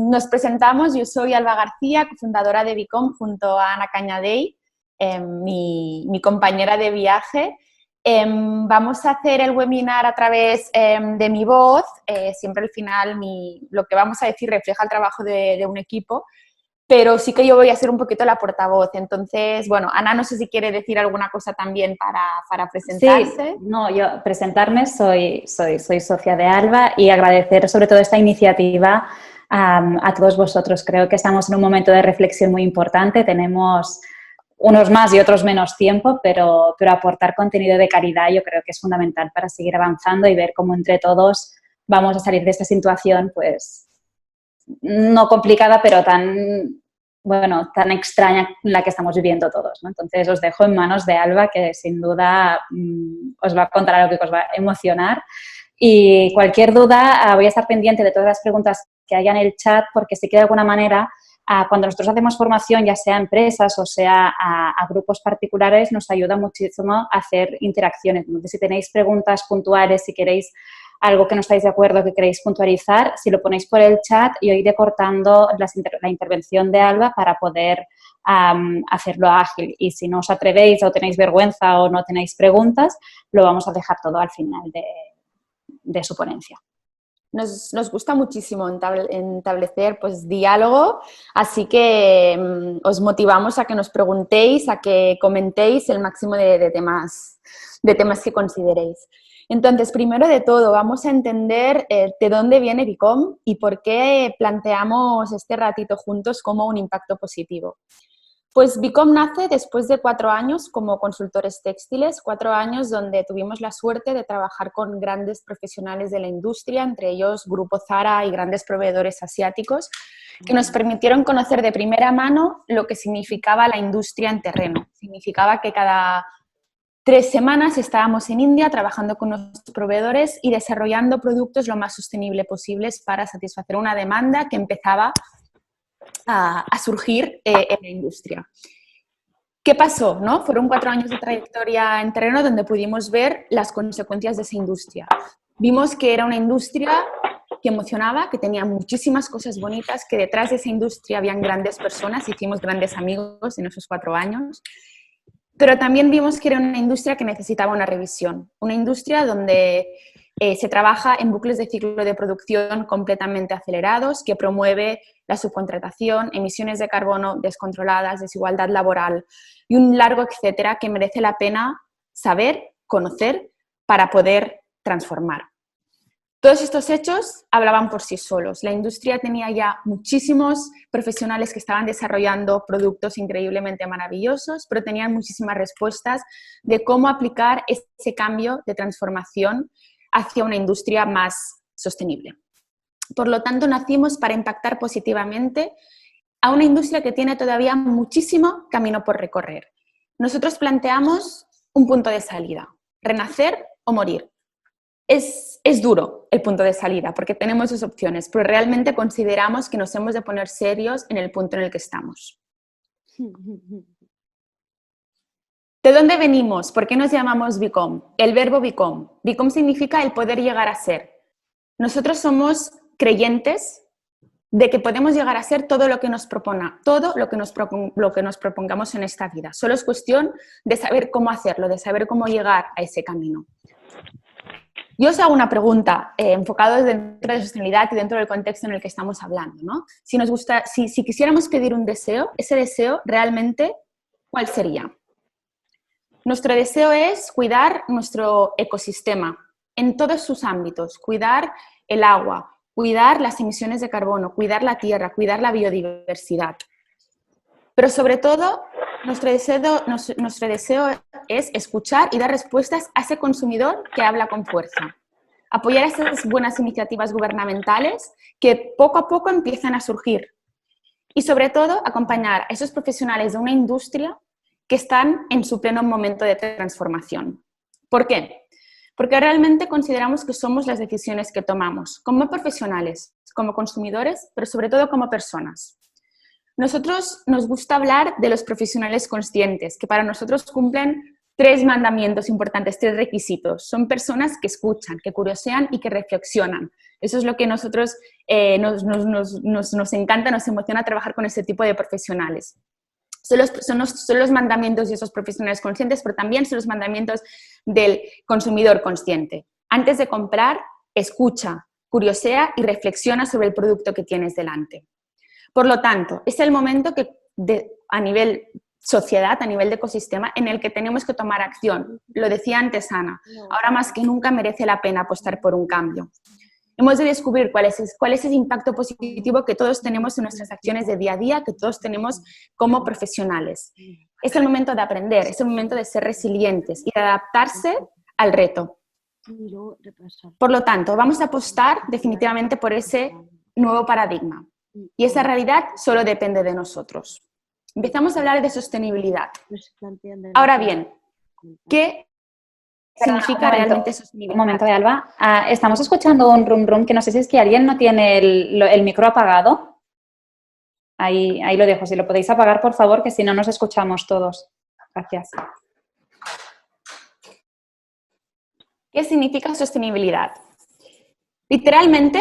nos presentamos, yo soy Alba García, cofundadora de Bicom junto a Ana Cañadell, mi compañera de viaje. Vamos a hacer el webinar a través de mi voz, siempre al final lo que vamos a decir refleja el trabajo de un equipo, pero sí que yo voy a ser un poquito la portavoz. Entonces, bueno, Ana, no sé si quiere decir alguna cosa también para presentarse. Sí, no, yo presentarme, soy socia de Alba y agradecer sobre todo esta iniciativa a todos vosotros. Creo que estamos en un momento de reflexión muy importante, tenemos unos más y otros menos tiempo, pero aportar contenido de calidad yo creo que es fundamental para seguir avanzando y ver cómo entre todos vamos a salir de esta situación, pues, no complicada, pero tan extraña la que estamos viviendo todos, ¿no? Entonces, os dejo en manos de Alba, que sin duda os va a contar algo que os va a emocionar. Y cualquier duda, voy a estar pendiente de todas las preguntas que haya en el chat, porque sí que de alguna manera, cuando nosotros hacemos formación, ya sea a empresas o sea a grupos particulares, nos ayuda muchísimo a hacer interacciones. Entonces, si tenéis preguntas puntuales, si queréis algo que no estáis de acuerdo, que queréis puntualizar, si lo ponéis por el chat, yo iré cortando la intervención de Alba para poder hacerlo ágil. Y si no os atrevéis o tenéis vergüenza o no tenéis preguntas, lo vamos a dejar todo al final de su ponencia. Nos gusta muchísimo establecer pues, diálogo, así que os motivamos a que nos preguntéis, a que comentéis el máximo de temas que consideréis. Entonces, primero de todo, vamos a entender de dónde viene Bicom y por qué planteamos este ratito juntos como un impacto positivo. Pues Bicom nace después de 4 años como consultores textiles, 4 años donde tuvimos la suerte de trabajar con grandes profesionales de la industria, entre ellos Grupo Zara y grandes proveedores asiáticos, que nos permitieron conocer de primera mano lo que significaba la industria en terreno. Significaba que cada 3 semanas estábamos en India trabajando con nuestros proveedores y desarrollando productos lo más sostenible posibles para satisfacer una demanda que empezaba a surgir en la industria. ¿Qué pasó? ¿No? Fueron 4 años de trayectoria en terreno donde pudimos ver las consecuencias de esa industria. Vimos que era una industria que emocionaba, que tenía muchísimas cosas bonitas, que detrás de esa industria habían grandes personas, hicimos grandes amigos en esos 4 años. Pero también vimos que era una industria que necesitaba una revisión, una industria donde se trabaja en bucles de ciclo de producción completamente acelerados, que promueve la subcontratación, emisiones de carbono descontroladas, desigualdad laboral y un largo etcétera que merece la pena saber, conocer para poder transformar. Todos estos hechos hablaban por sí solos. La industria tenía ya muchísimos profesionales que estaban desarrollando productos increíblemente maravillosos, pero tenían muchísimas respuestas de cómo aplicar ese cambio de transformación hacia una industria más sostenible. Por lo tanto, nacimos para impactar positivamente a una industria que tiene todavía muchísimo camino por recorrer. Nosotros planteamos un punto de salida, renacer o morir. Es duro el punto de salida porque tenemos 2 opciones, pero realmente consideramos que nos hemos de poner serios en el punto en el que estamos. ¿De dónde venimos? ¿Por qué nos llamamos Bicom? El verbo Bicom. Bicom significa el poder llegar a ser. Nosotros somos creyentes de que podemos llegar a ser todo lo que nos propongamos en esta vida. Solo es cuestión de saber cómo hacerlo, de saber cómo llegar a ese camino. Yo os hago una pregunta enfocada dentro de sostenibilidad y dentro del contexto en el que estamos hablando, ¿no? Si quisiéramos pedir un deseo, ese deseo realmente, ¿cuál sería? Nuestro deseo es cuidar nuestro ecosistema en todos sus ámbitos, cuidar el agua, cuidar las emisiones de carbono, cuidar la tierra, cuidar la biodiversidad. Pero sobre todo, nuestro deseo es escuchar y dar respuestas a ese consumidor que habla con fuerza. Apoyar esas buenas iniciativas gubernamentales que poco a poco empiezan a surgir. Y sobre todo, acompañar a esos profesionales de una industria que están en su pleno momento de transformación. ¿Por qué? Porque realmente consideramos que somos las decisiones que tomamos, como profesionales, como consumidores, pero sobre todo como personas. Nosotros nos gusta hablar de los profesionales conscientes, que para nosotros cumplen 3 mandamientos importantes, 3 requisitos. Son personas que escuchan, que curiosean y que reflexionan. Eso es lo que nosotros nos encanta, nos emociona trabajar con ese tipo de profesionales. Son los mandamientos de esos profesionales conscientes, pero también son los mandamientos del consumidor consciente. Antes de comprar, escucha, curiosea y reflexiona sobre el producto que tienes delante. Por lo tanto, es el momento que a nivel sociedad, a nivel de ecosistema, en el que tenemos que tomar acción. Lo decía antes Ana, ahora más que nunca merece la pena apostar por un cambio. Hemos de descubrir cuál es ese impacto positivo que todos tenemos en nuestras acciones de día a día, que todos tenemos como profesionales. Es el momento de aprender, es el momento de ser resilientes y de adaptarse al reto. Por lo tanto, vamos a apostar definitivamente por ese nuevo paradigma. Y esa realidad solo depende de nosotros. Empezamos a hablar de sostenibilidad. Ahora bien, ¿qué significa realmente sostenibilidad? Un momento, Alba. Estamos escuchando un rum rum que no sé si es que alguien no tiene el micro apagado. Ahí lo dejo. Si lo podéis apagar, por favor, que si no nos escuchamos todos. Gracias. ¿Qué significa sostenibilidad? Literalmente,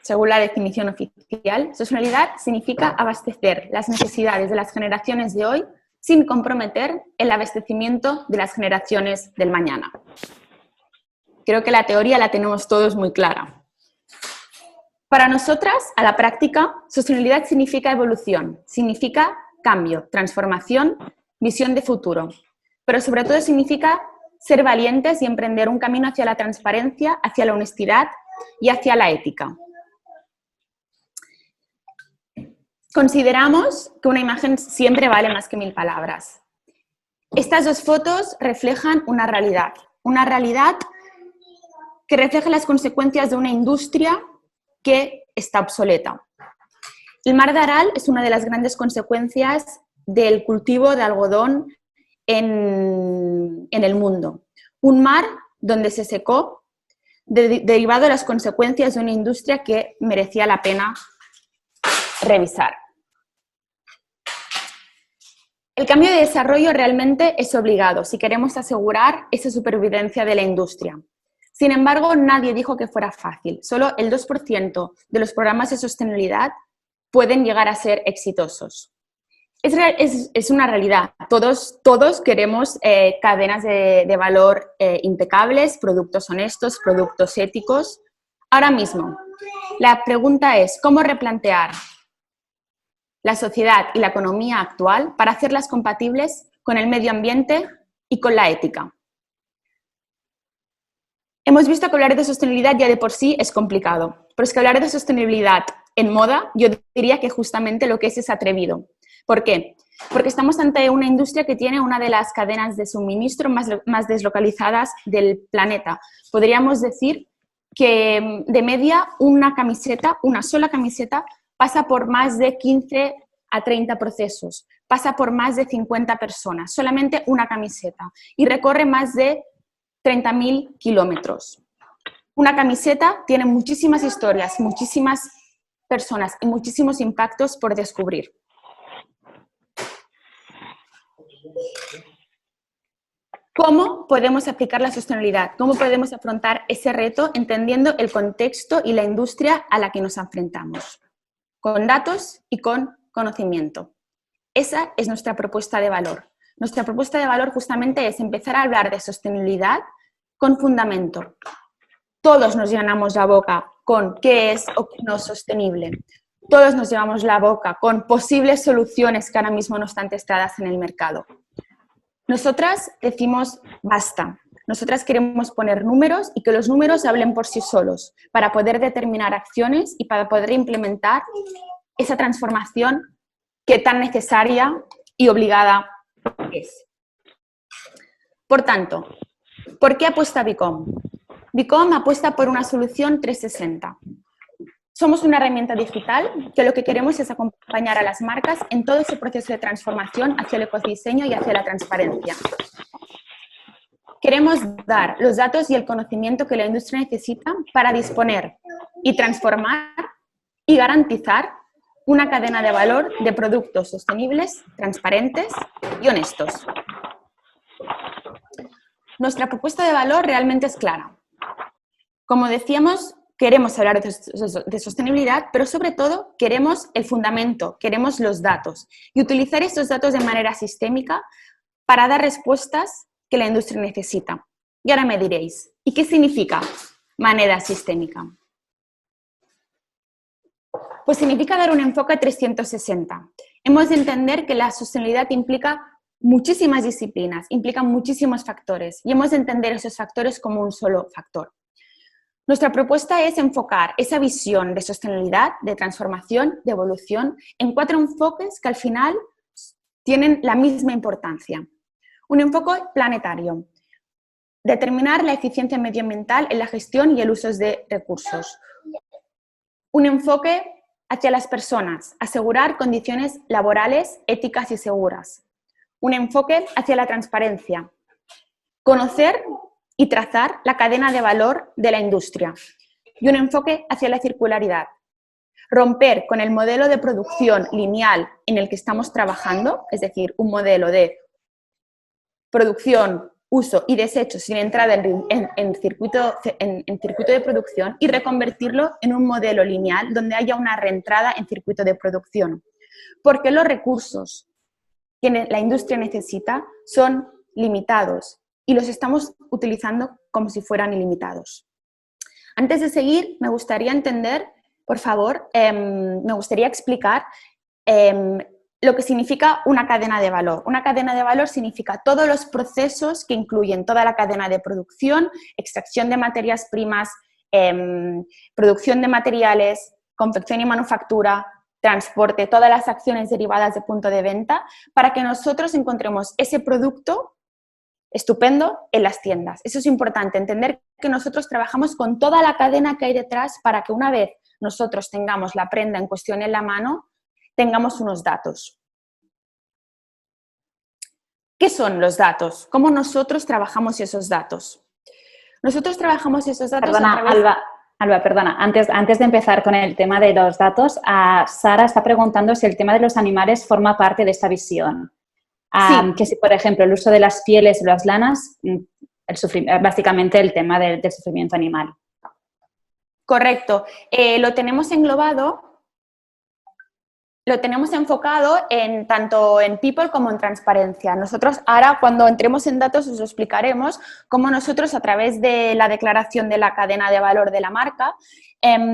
según la definición oficial, sostenibilidad significa abastecer las necesidades de las generaciones de hoy sin comprometer el abastecimiento de las generaciones del mañana. Creo que la teoría la tenemos todos muy clara. Para nosotras, a la práctica, sostenibilidad significa evolución, significa cambio, transformación, visión de futuro, pero sobre todo significa ser valientes y emprender un camino hacia la transparencia, hacia la honestidad y hacia la ética. Consideramos que una imagen siempre vale más que 1000 palabras. Estas dos fotos reflejan una realidad que refleja las consecuencias de una industria que está obsoleta. El mar de Aral es una de las grandes consecuencias del cultivo de algodón en el mundo. Un mar donde se secó derivado de las consecuencias de una industria que merecía la pena revisar. El cambio de desarrollo realmente es obligado si queremos asegurar esa supervivencia de la industria. Sin embargo, nadie dijo que fuera fácil. Solo el 2% de los programas de sostenibilidad pueden llegar a ser exitosos. Es una realidad. Todos queremos cadenas de valor impecables, productos honestos, productos éticos. Ahora mismo, la pregunta es, ¿cómo replantear la sociedad y la economía actual para hacerlas compatibles con el medio ambiente y con la ética? Hemos visto que hablar de sostenibilidad ya de por sí es complicado, pero es que hablar de sostenibilidad en moda, yo diría que justamente lo que es atrevido. ¿Por qué? Porque estamos ante una industria que tiene una de las cadenas de suministro más deslocalizadas del planeta. Podríamos decir que de media una sola camiseta, pasa por más de 15 a 30 procesos, pasa por más de 50 personas, solamente una camiseta, y recorre más de 30.000 kilómetros. Una camiseta tiene muchísimas historias, muchísimas personas y muchísimos impactos por descubrir. ¿Cómo podemos aplicar la sostenibilidad? ¿Cómo podemos afrontar ese reto entendiendo el contexto y la industria a la que nos enfrentamos? Con datos y con conocimiento. Esa es nuestra propuesta de valor. Nuestra propuesta de valor justamente es empezar a hablar de sostenibilidad con fundamento. Todos nos llenamos la boca con qué es o qué no es sostenible. Todos nos llevamos la boca con posibles soluciones que ahora mismo no están testadas en el mercado. Nosotras decimos basta. Nosotras queremos poner números y que los números hablen por sí solos para poder determinar acciones y para poder implementar esa transformación que tan necesaria y obligada es. Por tanto, ¿por qué apuesta Bicom? Bicom apuesta por una solución 360. Somos una herramienta digital que lo que queremos es acompañar a las marcas en todo ese proceso de transformación hacia el ecodiseño y hacia la transparencia. Queremos dar los datos y el conocimiento que la industria necesita para disponer y transformar y garantizar una cadena de valor de productos sostenibles, transparentes y honestos. Nuestra propuesta de valor realmente es clara. Como decíamos, queremos hablar de sostenibilidad, pero sobre todo queremos el fundamento, queremos los datos y utilizar estos datos de manera sistémica para dar respuestas que la industria necesita. Y ahora me diréis, ¿y qué significa manera sistémica? Pues significa dar un enfoque 360. Hemos de entender que la sostenibilidad implica muchísimas disciplinas, implica muchísimos factores y hemos de entender esos factores como un solo factor. Nuestra propuesta es enfocar esa visión de sostenibilidad, de transformación, de evolución en 4 enfoques que al final tienen la misma importancia. Un enfoque planetario. Determinar la eficiencia medioambiental en la gestión y el uso de recursos. Un enfoque hacia las personas. Asegurar condiciones laborales, éticas y seguras. Un enfoque hacia la transparencia. Conocer y trazar la cadena de valor de la industria. Y un enfoque hacia la circularidad. Romper con el modelo de producción lineal en el que estamos trabajando, es decir, un modelo de producción, uso y desecho sin entrada en circuito de producción y reconvertirlo en un modelo lineal donde haya una reentrada en circuito de producción. Porque los recursos que la industria necesita son limitados y los estamos utilizando como si fueran ilimitados. Antes de seguir, me gustaría entender, por favor, me gustaría explicar lo que significa una cadena de valor. Una cadena de valor significa todos los procesos que incluyen toda la cadena de producción, extracción de materias primas, producción de materiales, confección y manufactura, transporte, todas las acciones derivadas de punto de venta, para que nosotros encontremos ese producto estupendo en las tiendas. Eso es importante, entender que nosotros trabajamos con toda la cadena que hay detrás para que una vez nosotros tengamos la prenda en cuestión en la mano, tengamos unos datos. ¿Qué son los datos? ¿Cómo nosotros trabajamos esos datos? Nosotros trabajamos esos datos Perdona, a través... Alba, perdona. Antes de empezar con el tema de los datos, Sara está preguntando si el tema de los animales forma parte de esta visión. Sí. Que si, por ejemplo, el uso de las pieles y las lanas, básicamente el tema del sufrimiento animal. Correcto. Lo tenemos englobado, lo tenemos enfocado tanto en people como en transparencia. Nosotros ahora, cuando entremos en datos, os lo explicaremos cómo nosotros, a través de la declaración de la cadena de valor de la marca,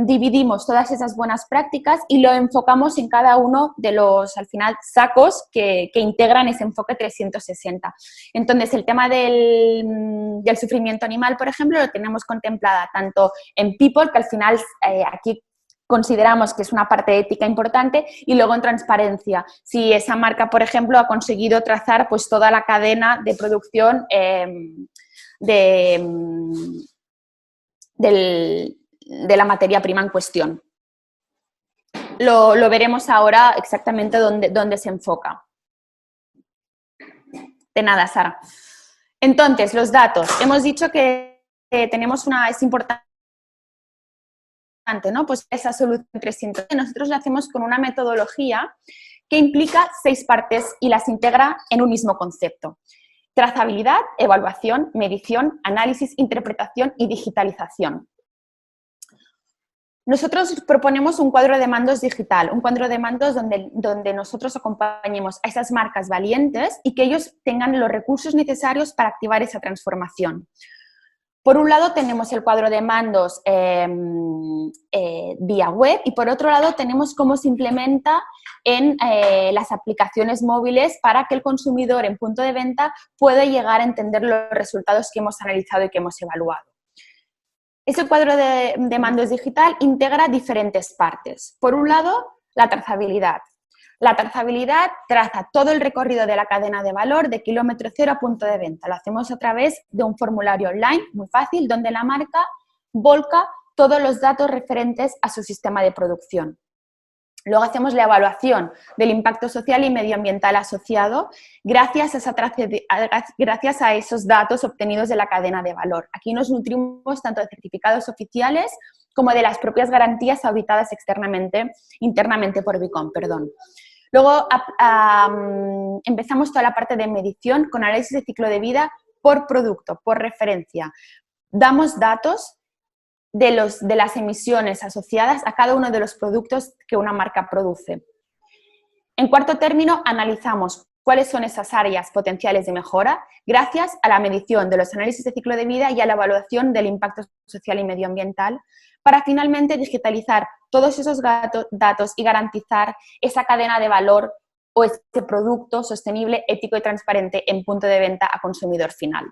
dividimos todas esas buenas prácticas y lo enfocamos en cada uno de los, al final, sacos que integran ese enfoque 360. Entonces, el tema del sufrimiento animal, por ejemplo, lo tenemos contemplada tanto en people, que al final aquí consideramos que es una parte ética importante, y luego en transparencia. Si esa marca, por ejemplo, ha conseguido trazar pues toda la cadena de producción de la materia prima en cuestión. Lo veremos ahora exactamente dónde se enfoca. De nada, Sara. Entonces, los datos. Hemos dicho que tenemos es importante, ¿no? Pues esa solución 300. Nosotros la hacemos con una metodología que implica 6 partes y las integra en un mismo concepto. Trazabilidad, evaluación, medición, análisis, interpretación y digitalización. Nosotros proponemos un cuadro de mandos digital, un cuadro de mandos donde nosotros acompañemos a esas marcas valientes y que ellos tengan los recursos necesarios para activar esa transformación. Por un lado tenemos el cuadro de mandos vía web y por otro lado tenemos cómo se implementa en las aplicaciones móviles para que el consumidor en punto de venta pueda llegar a entender los resultados que hemos analizado y que hemos evaluado. Ese cuadro de mandos digital integra diferentes partes. Por un lado, la trazabilidad. La trazabilidad traza todo el recorrido de la cadena de valor de kilómetro cero a punto de venta. Lo hacemos a través de un formulario online muy fácil donde la marca volca todos los datos referentes a su sistema de producción. Luego hacemos la evaluación del impacto social y medioambiental asociado gracias a esos datos obtenidos de la cadena de valor. Aquí nos nutrimos tanto de certificados oficiales como de las propias garantías auditadas internamente por BICOM. Luego empezamos toda la parte de medición con análisis de ciclo de vida por producto, por referencia. Damos datos de las emisiones asociadas a cada uno de los productos que una marca produce. En cuarto término, analizamos cuáles son esas áreas potenciales de mejora gracias a la medición de los análisis de ciclo de vida y a la evaluación del impacto social y medioambiental para finalmente digitalizar todos esos datos y garantizar esa cadena de valor o este producto sostenible, ético y transparente en punto de venta a consumidor final.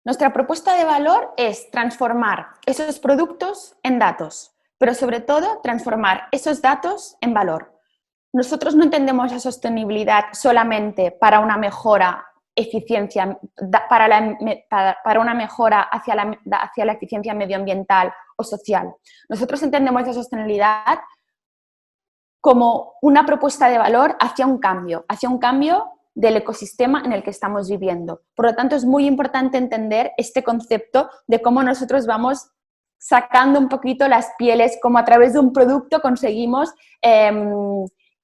Nuestra propuesta de valor es transformar esos productos en datos, pero sobre todo transformar esos datos en valor. Nosotros no entendemos la sostenibilidad solamente para una mejora eficiencia, para una mejora hacia la eficiencia medioambiental o social. Nosotros entendemos la sostenibilidad como una propuesta de valor hacia un cambio del ecosistema en el que estamos viviendo. Por lo tanto, es muy importante entender este concepto de cómo nosotros vamos sacando un poquito las pieles, cómo a través de un producto conseguimos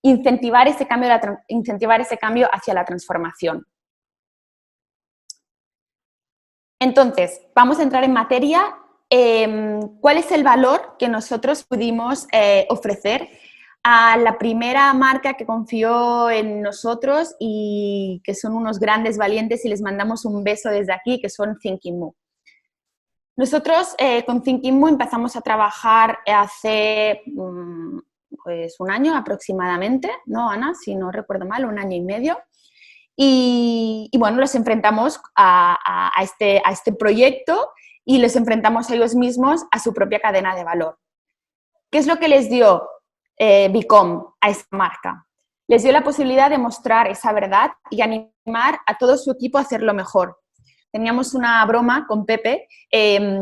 incentivar ese cambio hacia la transformación. Entonces, vamos a entrar en materia. ¿Cuál es el valor que nosotros pudimos ofrecer a la primera marca que confió en nosotros y que son unos grandes valientes y les mandamos un beso desde aquí, que son Thinking Moo? Nosotros con Thinking Moo empezamos a trabajar hace pues un año aproximadamente, ¿no, Ana? Si no recuerdo mal, 1 año y medio. Y bueno, los enfrentamos a este proyecto y los enfrentamos a ellos mismos a su propia cadena de valor. ¿Qué es lo que les dio Bicom a esta marca? Les dio la posibilidad de mostrar esa verdad y animar a todo su equipo a hacerlo mejor. Teníamos una broma con Pepe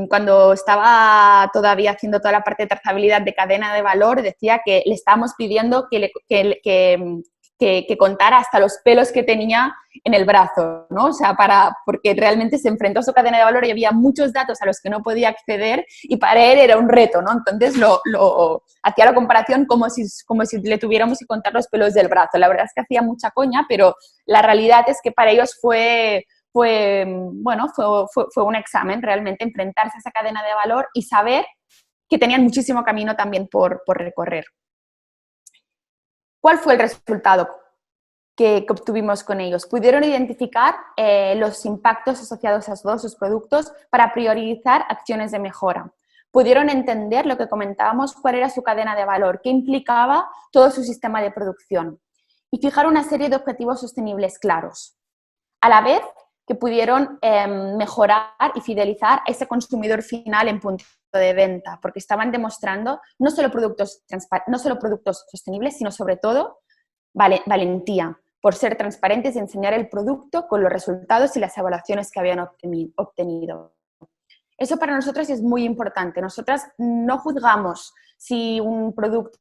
cuando estaba todavía haciendo toda la parte de trazabilidad de cadena de valor, decía que le estábamos pidiendo que contara hasta los pelos que tenía en el brazo, ¿no? O sea, porque realmente se enfrentó a su cadena de valor y había muchos datos a los que no podía acceder y para él era un reto, ¿no? Entonces hacía la comparación como si le tuviéramos que contar los pelos del brazo. La verdad es que hacía mucha coña, pero la realidad es que para ellos fue un examen realmente enfrentarse a esa cadena de valor y saber que tenían muchísimo camino también por recorrer. ¿Cuál fue el resultado que obtuvimos con ellos? Pudieron identificar los impactos asociados a todos sus productos para priorizar acciones de mejora. Pudieron entender lo que comentábamos, cuál era su cadena de valor, qué implicaba todo su sistema de producción y fijar una serie de objetivos sostenibles claros. A la vez que pudieron mejorar y fidelizar a ese consumidor final en punto de venta, porque estaban demostrando no solo productos sostenibles, sino sobre todo valentía, por ser transparentes y enseñar el producto con los resultados y las evaluaciones que habían obtenido. Eso para nosotros es muy importante. Nosotras no juzgamos si un producto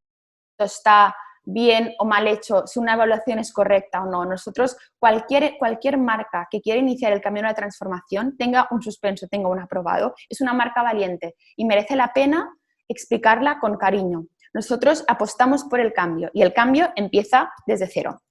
está bien o mal hecho, si una evaluación es correcta o no. Nosotros, cualquier marca que quiera iniciar el camino de la transformación, tenga un suspenso, tenga un aprobado, es una marca valiente y merece la pena explicarla con cariño. Nosotros apostamos por el cambio y el cambio empieza desde cero.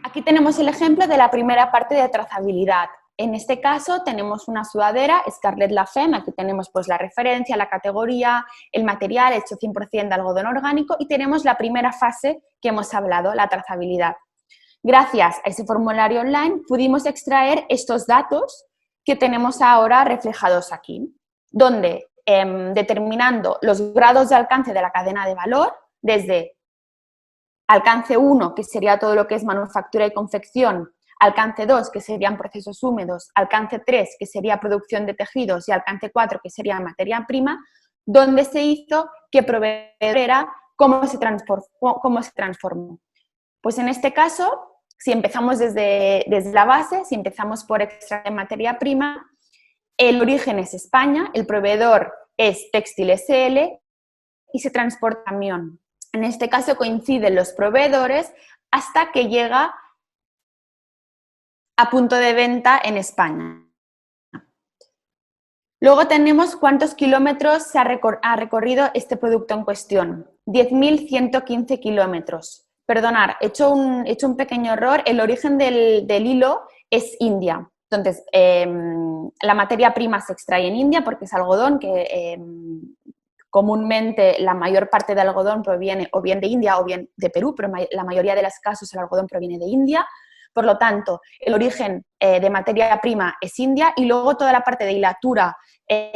Aquí tenemos el ejemplo de la primera parte de trazabilidad. En este caso tenemos una sudadera Scarlett Lafemme, aquí tenemos pues la referencia, la categoría, el material hecho 100% de algodón orgánico y tenemos la primera fase que hemos hablado, la trazabilidad. Gracias a ese formulario online pudimos extraer estos datos que tenemos ahora reflejados aquí, donde determinando los grados de alcance de la cadena de valor, desde alcance 1, que sería todo lo que es manufactura y confección, alcance 2, que serían procesos húmedos, alcance 3, que sería producción de tejidos, y alcance 4, que sería materia prima, donde se hizo, qué proveedor era, cómo se transformó. Pues en este caso, si empezamos desde la base, si empezamos por extraer materia prima, el origen es España, el proveedor es Textil SL y se transporta camión. En este caso coinciden los proveedores hasta que llega a punto de venta en España. Luego tenemos cuántos kilómetros ha recorrido este producto en cuestión. 10.115 kilómetros. Perdonar, he hecho un pequeño error. El origen del hilo es India. Entonces, la materia prima se extrae en India porque es algodón que comúnmente la mayor parte del algodón proviene o bien de India o bien de Perú, pero la mayoría de los casos el algodón proviene de India. Por lo tanto, el origen de materia prima es India y luego toda la parte de hilatura,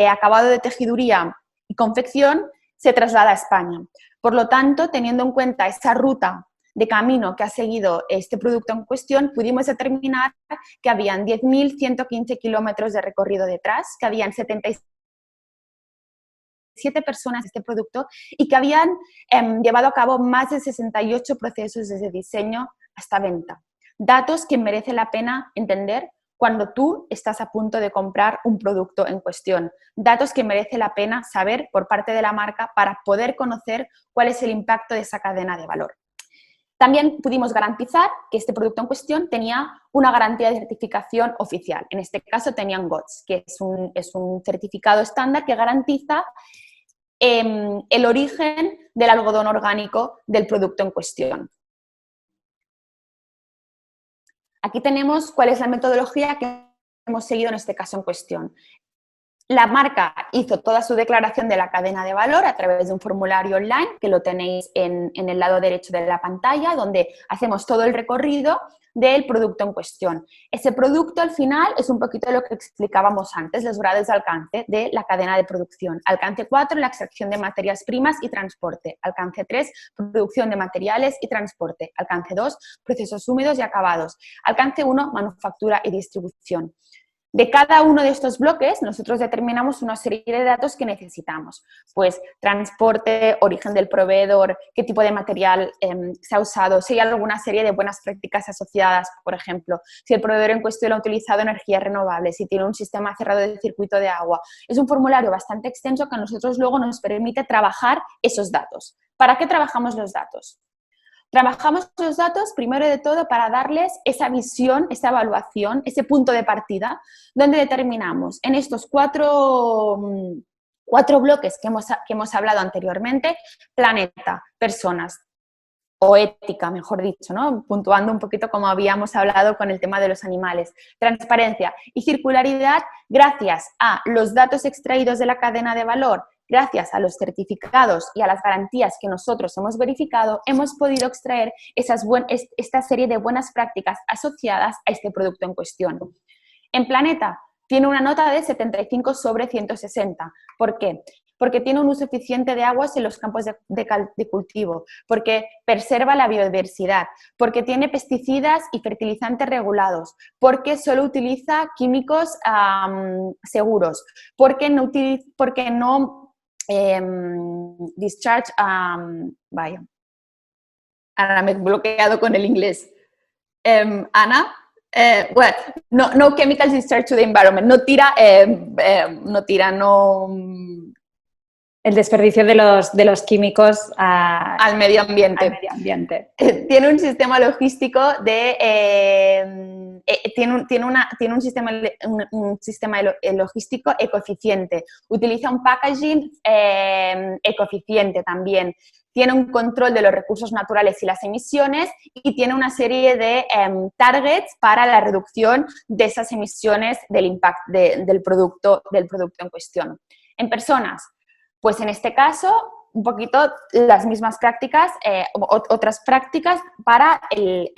acabado de tejiduría y confección se traslada a España. Por lo tanto, teniendo en cuenta esa ruta de camino que ha seguido este producto en cuestión, pudimos determinar que habían 10.115 kilómetros de recorrido detrás, que habían 77 personas de este producto y que habían llevado a cabo más de 68 procesos desde diseño hasta venta. Datos que merece la pena entender cuando tú estás a punto de comprar un producto en cuestión. Datos que merece la pena saber por parte de la marca para poder conocer cuál es el impacto de esa cadena de valor. También pudimos garantizar que este producto en cuestión tenía una garantía de certificación oficial. En este caso tenían GOTS, que es un certificado estándar que garantiza el origen del algodón orgánico del producto en cuestión. Aquí tenemos cuál es la metodología que hemos seguido en este caso en cuestión. La marca hizo toda su declaración de la cadena de valor a través de un formulario online, que lo tenéis en el lado derecho de la pantalla, donde hacemos todo el recorrido del producto en cuestión. Ese producto al final es un poquito lo que explicábamos antes, los grados de alcance de la cadena de producción. Alcance 4, la extracción de materias primas y transporte. Alcance 3, producción de materiales y transporte. Alcance 2, procesos húmedos y acabados. Alcance 1, manufactura y distribución. De cada uno de estos bloques, nosotros determinamos una serie de datos que necesitamos. Pues transporte, origen del proveedor, qué tipo de material se ha usado, si hay alguna serie de buenas prácticas asociadas, por ejemplo, si el proveedor en cuestión ha utilizado energías renovables, si tiene un sistema cerrado de circuito de agua. Es un formulario bastante extenso que a nosotros luego nos permite trabajar esos datos. ¿Para qué trabajamos los datos? Trabajamos los datos, primero de todo, para darles esa visión, esa evaluación, ese punto de partida, donde determinamos en estos cuatro bloques que hemos hablado anteriormente, planeta, personas, o ética, mejor dicho, ¿no? Puntuando un poquito como habíamos hablado con el tema de los animales. Transparencia y circularidad gracias a los datos extraídos de la cadena de valor, gracias a los certificados y a las garantías que nosotros hemos verificado, hemos podido extraer esta serie de buenas prácticas asociadas a este producto en cuestión. En Planeta tiene una nota de 75 sobre 160. ¿Por qué? Porque tiene un uso eficiente de aguas en los campos de cultivo, porque preserva la biodiversidad, porque tiene pesticidas y fertilizantes regulados, porque solo utiliza químicos seguros, porque no discharge, vaya, ahora me he bloqueado con el inglés. Ana, well, no chemicals discharge to the environment, el desperdicio de los químicos al medio ambiente. Tiene un sistema logístico tiene un sistema logístico ecoeficiente. Utiliza un packaging ecoeficiente también. Tiene un control de los recursos naturales y las emisiones y tiene una serie de targets para la reducción de esas emisiones del impacto del producto en cuestión. En personas, pues en este caso, un poquito las mismas prácticas, otras prácticas para el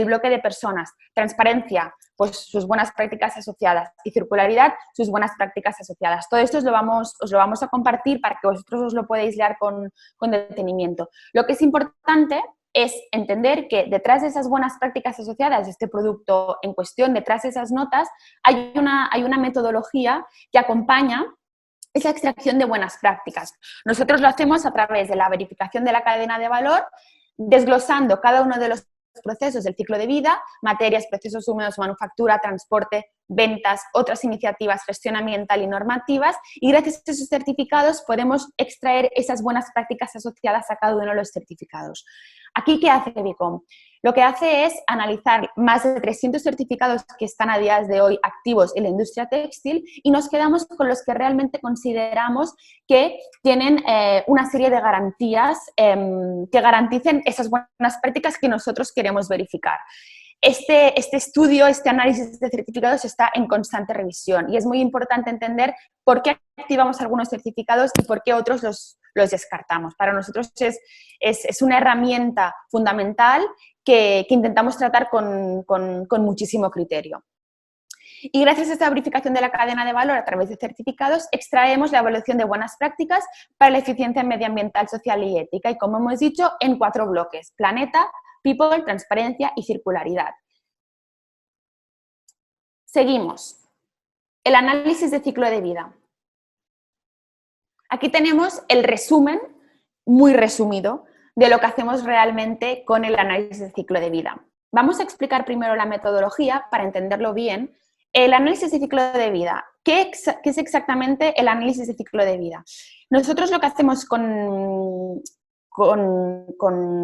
bloque de personas. Transparencia, pues sus buenas prácticas asociadas, y circularidad, sus buenas prácticas asociadas. Todo esto os lo vamos a compartir para que vosotros os lo podáis leer con detenimiento. Lo que es importante es entender que detrás de esas buenas prácticas asociadas de este producto en cuestión, detrás de esas notas, hay una metodología que acompaña esa extracción de buenas prácticas. Nosotros lo hacemos a través de la verificación de la cadena de valor, desglosando cada uno de los procesos del ciclo de vida, materias, procesos húmedos, manufactura, transporte, ventas, otras iniciativas, gestión ambiental y normativas, y gracias a esos certificados podemos extraer esas buenas prácticas asociadas a cada uno de los certificados. ¿Aquí qué hace Bicom? Lo que hace es analizar más de 300 certificados que están a días de hoy activos en la industria textil y nos quedamos con los que realmente consideramos que tienen una serie de garantías que garanticen esas buenas prácticas que nosotros queremos verificar. Este estudio, este análisis de certificados está en constante revisión y es muy importante entender por qué activamos algunos certificados y por qué otros los descartamos. Para nosotros es una herramienta fundamental que intentamos tratar con muchísimo criterio. Y gracias a esta verificación de la cadena de valor a través de certificados, extraemos la evaluación de buenas prácticas para la eficiencia medioambiental, social y ética. Y como hemos dicho, en 4 bloques: planeta, people, transparencia y circularidad. Seguimos. El análisis de ciclo de vida. Aquí tenemos el resumen, muy resumido, de lo que hacemos realmente con el análisis de ciclo de vida. Vamos a explicar primero la metodología para entenderlo bien. El análisis de ciclo de vida. ¿Qué es exactamente el análisis de ciclo de vida? Nosotros lo que hacemos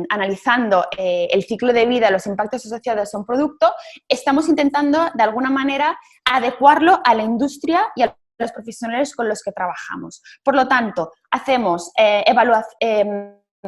analizando el ciclo de vida, los impactos asociados a un producto, estamos intentando de alguna manera adecuarlo a la industria y a los profesionales con los que trabajamos. Por lo tanto,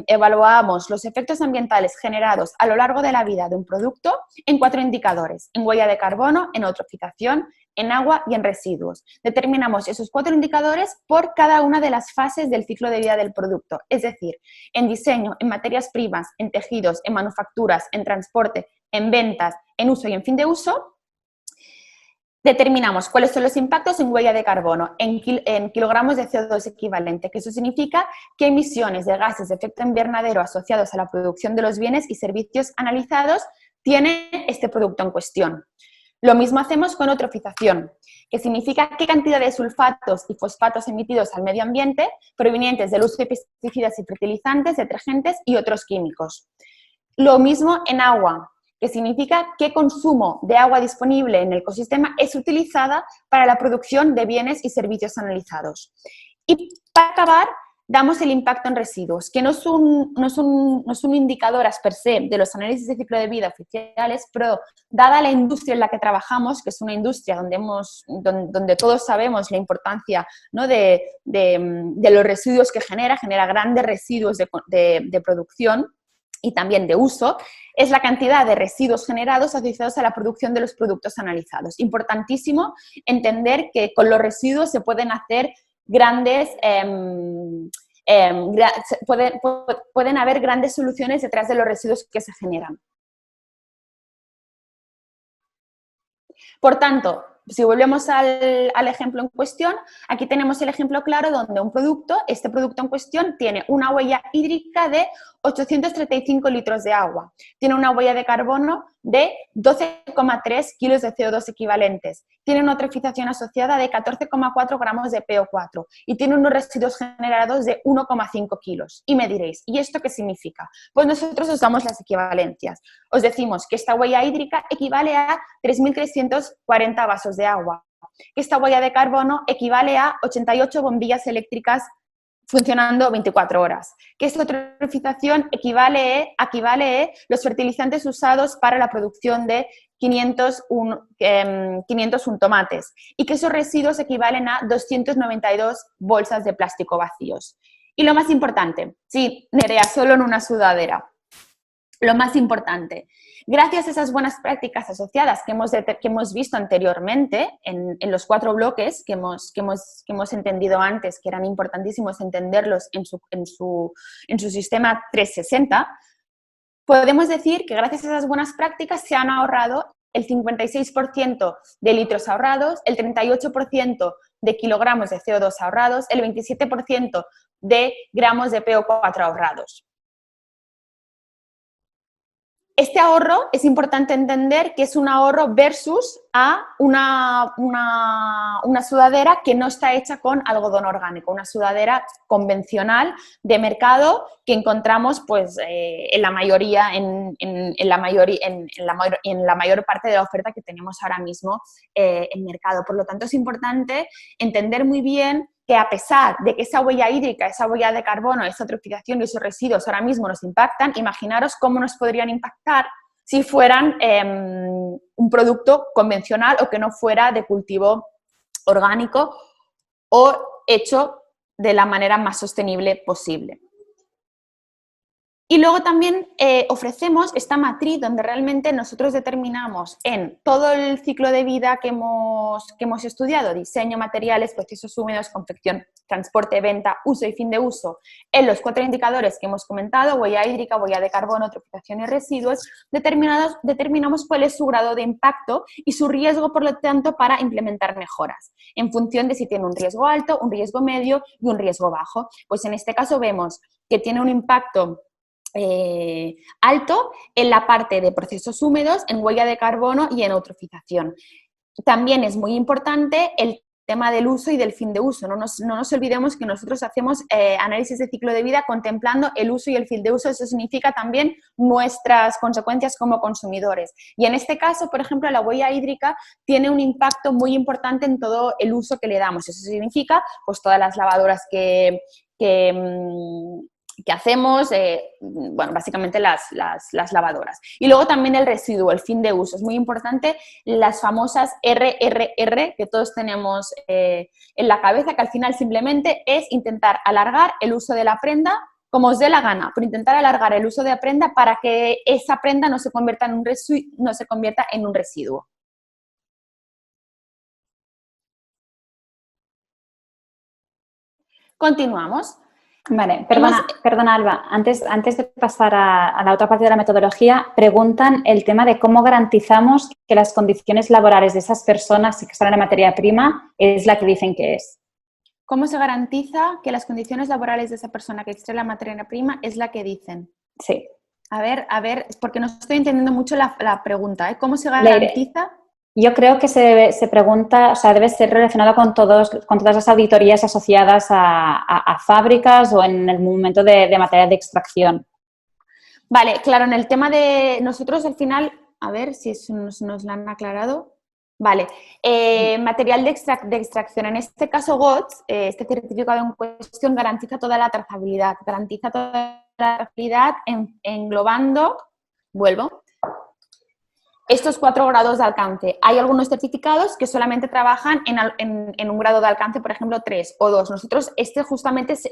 evaluamos los efectos ambientales generados a lo largo de la vida de un producto en 4 indicadores: en huella de carbono, en eutrofización, en agua y en residuos. Determinamos esos 4 indicadores por cada una de las fases del ciclo de vida del producto, es decir, en diseño, en materias primas, en tejidos, en manufacturas, en transporte, en ventas, en uso y en fin de uso. Determinamos cuáles son los impactos en huella de carbono, en kilogramos de CO2 equivalente, que eso significa qué emisiones de gases de efecto invernadero asociados a la producción de los bienes y servicios analizados tiene este producto en cuestión. Lo mismo hacemos con eutrofización, que significa qué cantidad de sulfatos y fosfatos emitidos al medio ambiente provenientes del uso de pesticidas y fertilizantes, detergentes y otros químicos. Lo mismo en agua, que significa qué consumo de agua disponible en el ecosistema es utilizada para la producción de bienes y servicios analizados. Y para acabar, damos el impacto en residuos, que no es un indicador per se de los análisis de ciclo de vida oficiales, pero dada la industria en la que trabajamos, que es una industria donde todos sabemos la importancia, ¿no?, de los residuos que genera grandes residuos de producción y también de uso, es la cantidad de residuos generados asociados a la producción de los productos analizados. Importantísimo entender que con los residuos se pueden hacer pueden haber grandes soluciones detrás de los residuos que se generan. Por tanto, si volvemos al ejemplo en cuestión, aquí tenemos el ejemplo claro donde este producto en cuestión tiene una huella hídrica de 835 litros de agua, tiene una huella de carbono de 12,3 kilos de CO2 equivalentes, tiene una eutrofización asociada de 14,4 gramos de PO4 y tiene unos residuos generados de 1,5 kilos. Y me diréis, ¿y esto qué significa? Pues nosotros os damos las equivalencias. Os decimos que esta huella hídrica equivale a 3.340 vasos de agua, que esta huella de carbono equivale a 88 bombillas eléctricas funcionando 24 horas, que esta eutrofización equivale a los fertilizantes usados para la producción de 501 tomates y que esos residuos equivalen a 292 bolsas de plástico vacíos. Y lo más importante, sí, Nerea, solo en una sudadera. Lo más importante, gracias a esas buenas prácticas asociadas que hemos visto anteriormente en los 4 bloques que hemos entendido antes, que eran importantísimos entenderlos en su sistema 360, podemos decir que gracias a esas buenas prácticas se han ahorrado el 56% de litros ahorrados, el 38% de kilogramos de CO2 ahorrados, el 27% de gramos de PO4 ahorrados. Este ahorro es importante entender que es un ahorro versus a una sudadera que no está hecha con algodón orgánico, una sudadera convencional de mercado que encontramos pues, en la mayor parte de la oferta que tenemos ahora mismo en mercado. Por lo tanto, es importante entender muy bien que a pesar de que esa huella hídrica, esa huella de carbono, esa eutrofización y esos residuos ahora mismo nos impactan, imaginaros cómo nos podrían impactar si fueran un producto convencional o que no fuera de cultivo orgánico o hecho de la manera más sostenible posible. Y luego también ofrecemos esta matriz donde realmente nosotros determinamos en todo el ciclo de vida que hemos estudiado, diseño, materiales, procesos húmedos, confección, transporte, venta, uso y fin de uso, en los 4 indicadores que hemos comentado, huella hídrica, huella de carbono, eutrofización y residuos, determinamos cuál es su grado de impacto y su riesgo, por lo tanto, para implementar mejoras, en función de si tiene un riesgo alto, un riesgo medio y un riesgo bajo. Pues en este caso vemos que tiene un impacto alto en la parte de procesos húmedos, en huella de carbono y en eutrofización. También es muy importante el tema del uso y del fin de uso. No nos olvidemos que nosotros hacemos análisis de ciclo de vida contemplando el uso y el fin de uso. Eso significa también nuestras consecuencias como consumidores. Y en este caso, por ejemplo, la huella hídrica tiene un impacto muy importante en todo el uso que le damos. Eso significa pues todas las lavadoras que hacemos, bueno, básicamente las lavadoras. Y luego también el residuo, el fin de uso. Es muy importante las famosas RRR que todos tenemos en la cabeza, que al final simplemente es intentar alargar el uso de la prenda como os dé la gana, pero intentar alargar el uso de la prenda para que esa prenda no se convierta en un residuo. Continuamos. Vale, perdona Alba, antes de pasar a la otra parte de la metodología, preguntan el tema de cómo garantizamos que las condiciones laborales de esas personas que están en la materia prima es la que dicen que es. ¿Cómo se garantiza que las condiciones laborales de esa persona que extrae la materia prima es la que dicen? Sí. A ver, porque no estoy entendiendo mucho la pregunta, ¿eh? ¿Cómo se garantiza? Yo creo que se pregunta, o sea, debe ser relacionado con todas las auditorías asociadas a fábricas o en el momento de material de extracción. Vale, claro, en el tema de nosotros al final, a ver si nos lo han aclarado. Vale, material de extracción, en este caso GOTS, este certificado en cuestión garantiza toda la trazabilidad, englobando, vuelvo, estos 4 grados de alcance. Hay algunos certificados que solamente trabajan en un grado de alcance, por ejemplo, 3 o 2. Nosotros, justamente es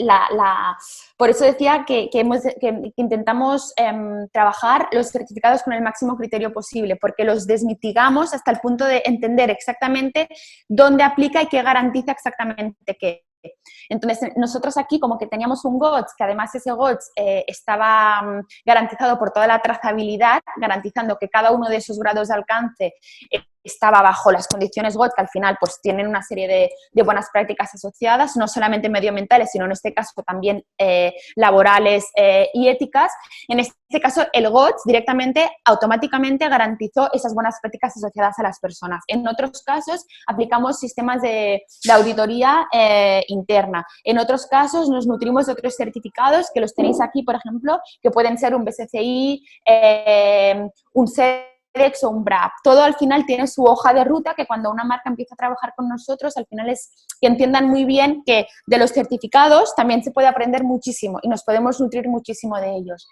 por eso decía que intentamos trabajar los certificados con el máximo criterio posible, porque los desmitigamos hasta el punto de entender exactamente dónde aplica y qué garantiza exactamente qué. Entonces, nosotros aquí como que teníamos un GOTS, que además ese GOTS estaba garantizado por toda la trazabilidad, garantizando que cada uno de esos grados de alcance estaba bajo las condiciones GOTS, que al final pues tienen una serie de buenas prácticas asociadas, no solamente medioambientales, sino en este caso también laborales y éticas. En este caso, el GOTS directamente, automáticamente garantizó esas buenas prácticas asociadas a las personas. En otros casos, aplicamos sistemas de auditoría interna. En otros casos, nos nutrimos de otros certificados, que los tenéis aquí, por ejemplo, que pueden ser un BSCI, un SEDEX o un BRAP. Todo al final tiene su hoja de ruta, que cuando una marca empieza a trabajar con nosotros, al final es que entiendan muy bien que de los certificados también se puede aprender muchísimo y nos podemos nutrir muchísimo de ellos.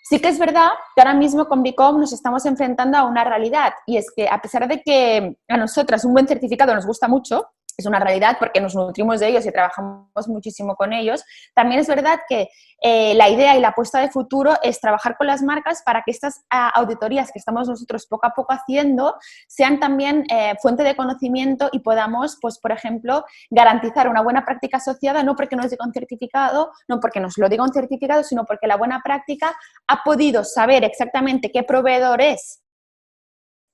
Sí que es verdad que ahora mismo con Bicom nos estamos enfrentando a una realidad, y es que a pesar de que a nosotras un buen certificado nos gusta mucho, es una realidad porque nos nutrimos de ellos y trabajamos muchísimo con ellos, también es verdad que la idea y la apuesta de futuro es trabajar con las marcas para que estas auditorías que estamos nosotros poco a poco haciendo sean también fuente de conocimiento y podamos, pues, por ejemplo, garantizar una buena práctica asociada, no porque nos diga un certificado, no porque nos lo diga un certificado, sino porque la buena práctica ha podido saber exactamente qué proveedor es,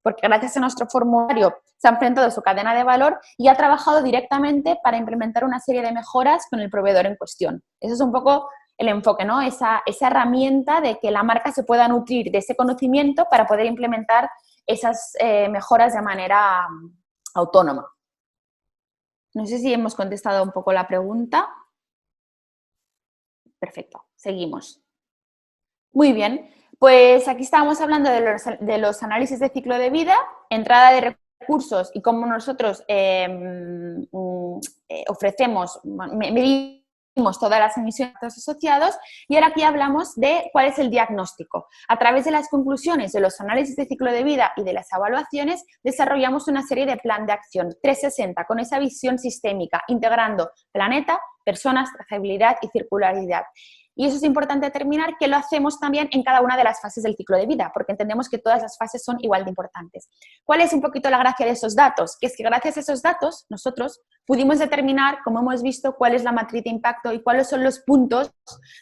porque gracias a nuestro formulario se ha enfrentado a su cadena de valor y ha trabajado directamente para implementar una serie de mejoras con el proveedor en cuestión. Eso es un poco el enfoque, ¿no? Esa herramienta de que la marca se pueda nutrir de ese conocimiento para poder implementar esas mejoras de manera autónoma. No sé si hemos contestado un poco la pregunta. Perfecto, seguimos. Muy bien. Pues aquí estábamos hablando de los análisis de ciclo de vida, entrada de recursos y cómo nosotros ofrecemos, medimos todas las emisiones asociados y ahora aquí hablamos de cuál es el diagnóstico. A través de las conclusiones de los análisis de ciclo de vida y de las evaluaciones desarrollamos una serie de plan de acción 360 con esa visión sistémica, integrando planeta, personas, trazabilidad y circularidad. Y eso es importante determinar que lo hacemos también en cada una de las fases del ciclo de vida, porque entendemos que todas las fases son igual de importantes. ¿Cuál es un poquito la gracia de esos datos? Que es que gracias a esos datos nosotros pudimos determinar, como hemos visto, cuál es la matriz de impacto y cuáles son los puntos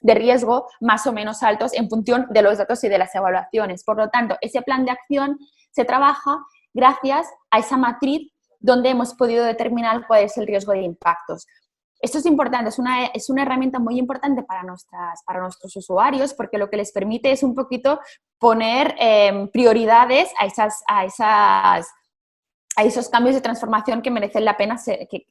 de riesgo más o menos altos en función de los datos y de las evaluaciones. Por lo tanto, ese plan de acción se trabaja gracias a esa matriz donde hemos podido determinar cuál es el riesgo de impactos. Esto es importante, es una herramienta muy importante para nuestros usuarios porque lo que les permite es un poquito poner prioridades a esos cambios de transformación que merecen la pena, que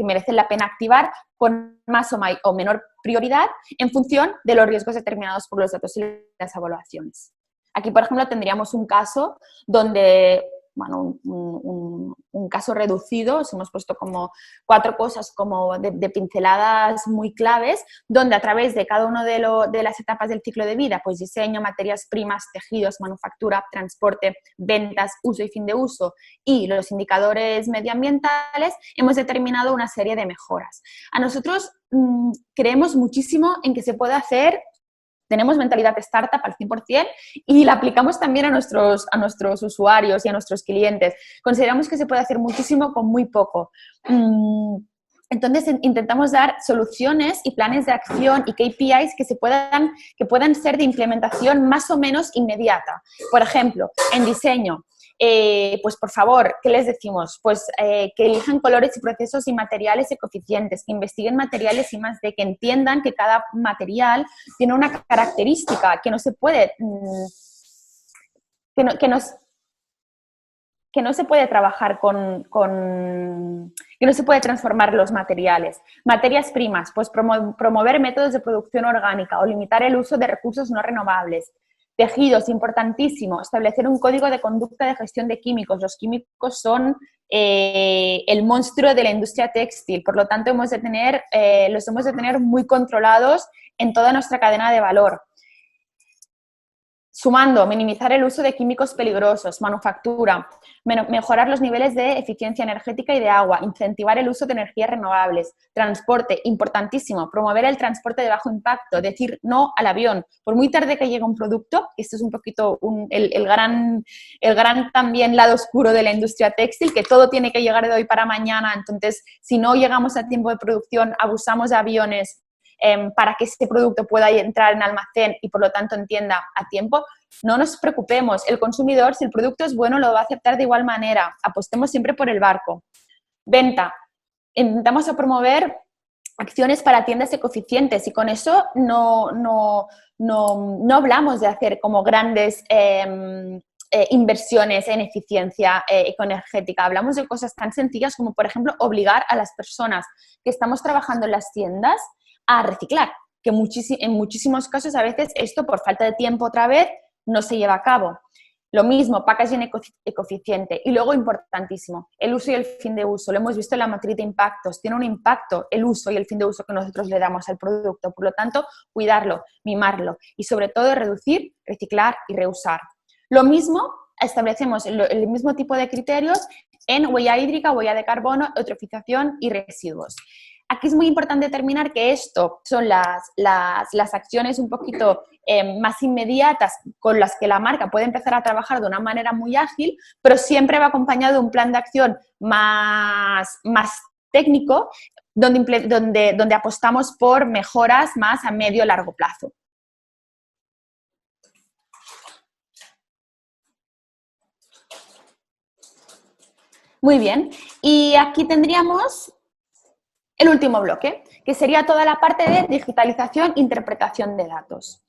merecen la pena activar con más o menor prioridad en función de los riesgos determinados por los datos y las evaluaciones. Aquí, por ejemplo, tendríamos un caso donde, bueno, un caso reducido, os hemos puesto como 4 cosas como de pinceladas muy claves, donde a través de cada una de las etapas del ciclo de vida, pues diseño, materias primas, tejidos, manufactura, transporte, ventas, uso y fin de uso y los indicadores medioambientales, hemos determinado una serie de mejoras. A nosotros creemos muchísimo en que se puede hacer. Tenemos mentalidad startup al 100% y la aplicamos también a nuestros usuarios y a nuestros clientes. Consideramos que se puede hacer muchísimo con muy poco. Entonces, intentamos dar soluciones y planes de acción y KPIs que puedan ser de implementación más o menos inmediata. Por ejemplo, en diseño, pues por favor, ¿qué les decimos? Pues que elijan colores y procesos y materiales ecoeficientes, que investiguen materiales y más de que entiendan que cada material tiene una característica que no se puede, que no se puede trabajar que no se puede transformar los materiales. Materias primas, pues promover métodos de producción orgánica o limitar el uso de recursos no renovables. Tejidos, importantísimo, establecer un código de conducta de gestión de químicos. Los químicos son el monstruo de la industria textil, por lo tanto los hemos de tener muy controlados en toda nuestra cadena de valor. Sumando, minimizar el uso de químicos peligrosos, manufactura, mejorar los niveles de eficiencia energética y de agua, incentivar el uso de energías renovables, transporte, importantísimo, promover el transporte de bajo impacto, decir no al avión. Por muy tarde que llegue un producto, esto es un poquito el gran también lado oscuro de la industria textil, que todo tiene que llegar de hoy para mañana, entonces si no llegamos a tiempo de producción, abusamos de aviones, para que este producto pueda entrar en almacén y por lo tanto entienda a tiempo, no nos preocupemos. El consumidor, si el producto es bueno, lo va a aceptar de igual manera. Apostemos siempre por el barco. Venta. Intentamos promover acciones para tiendas ecoeficientes y con eso no hablamos de hacer como grandes inversiones en eficiencia ecoenergética. Hablamos de cosas tan sencillas como, por ejemplo, obligar a las personas que estamos trabajando en las tiendas a reciclar, que en muchísimos casos a veces esto por falta de tiempo otra vez no se lleva a cabo. Lo mismo, packaging ecoeficiente. Y luego, importantísimo, el uso y el fin de uso. Lo hemos visto en la matriz de impactos. Tiene un impacto el uso y el fin de uso que nosotros le damos al producto. Por lo tanto, cuidarlo, mimarlo y sobre todo reducir, reciclar y reusar. Lo mismo, establecemos el mismo tipo de criterios en huella hídrica, huella de carbono, eutrofización y residuos. Aquí es muy importante determinar que esto son las acciones un poquito más inmediatas con las que la marca puede empezar a trabajar de una manera muy ágil, pero siempre va acompañado de un plan de acción más técnico donde apostamos por mejoras más a medio y largo plazo. Muy bien, y aquí tendríamos el último bloque, que sería toda la parte de digitalización e interpretación de datos.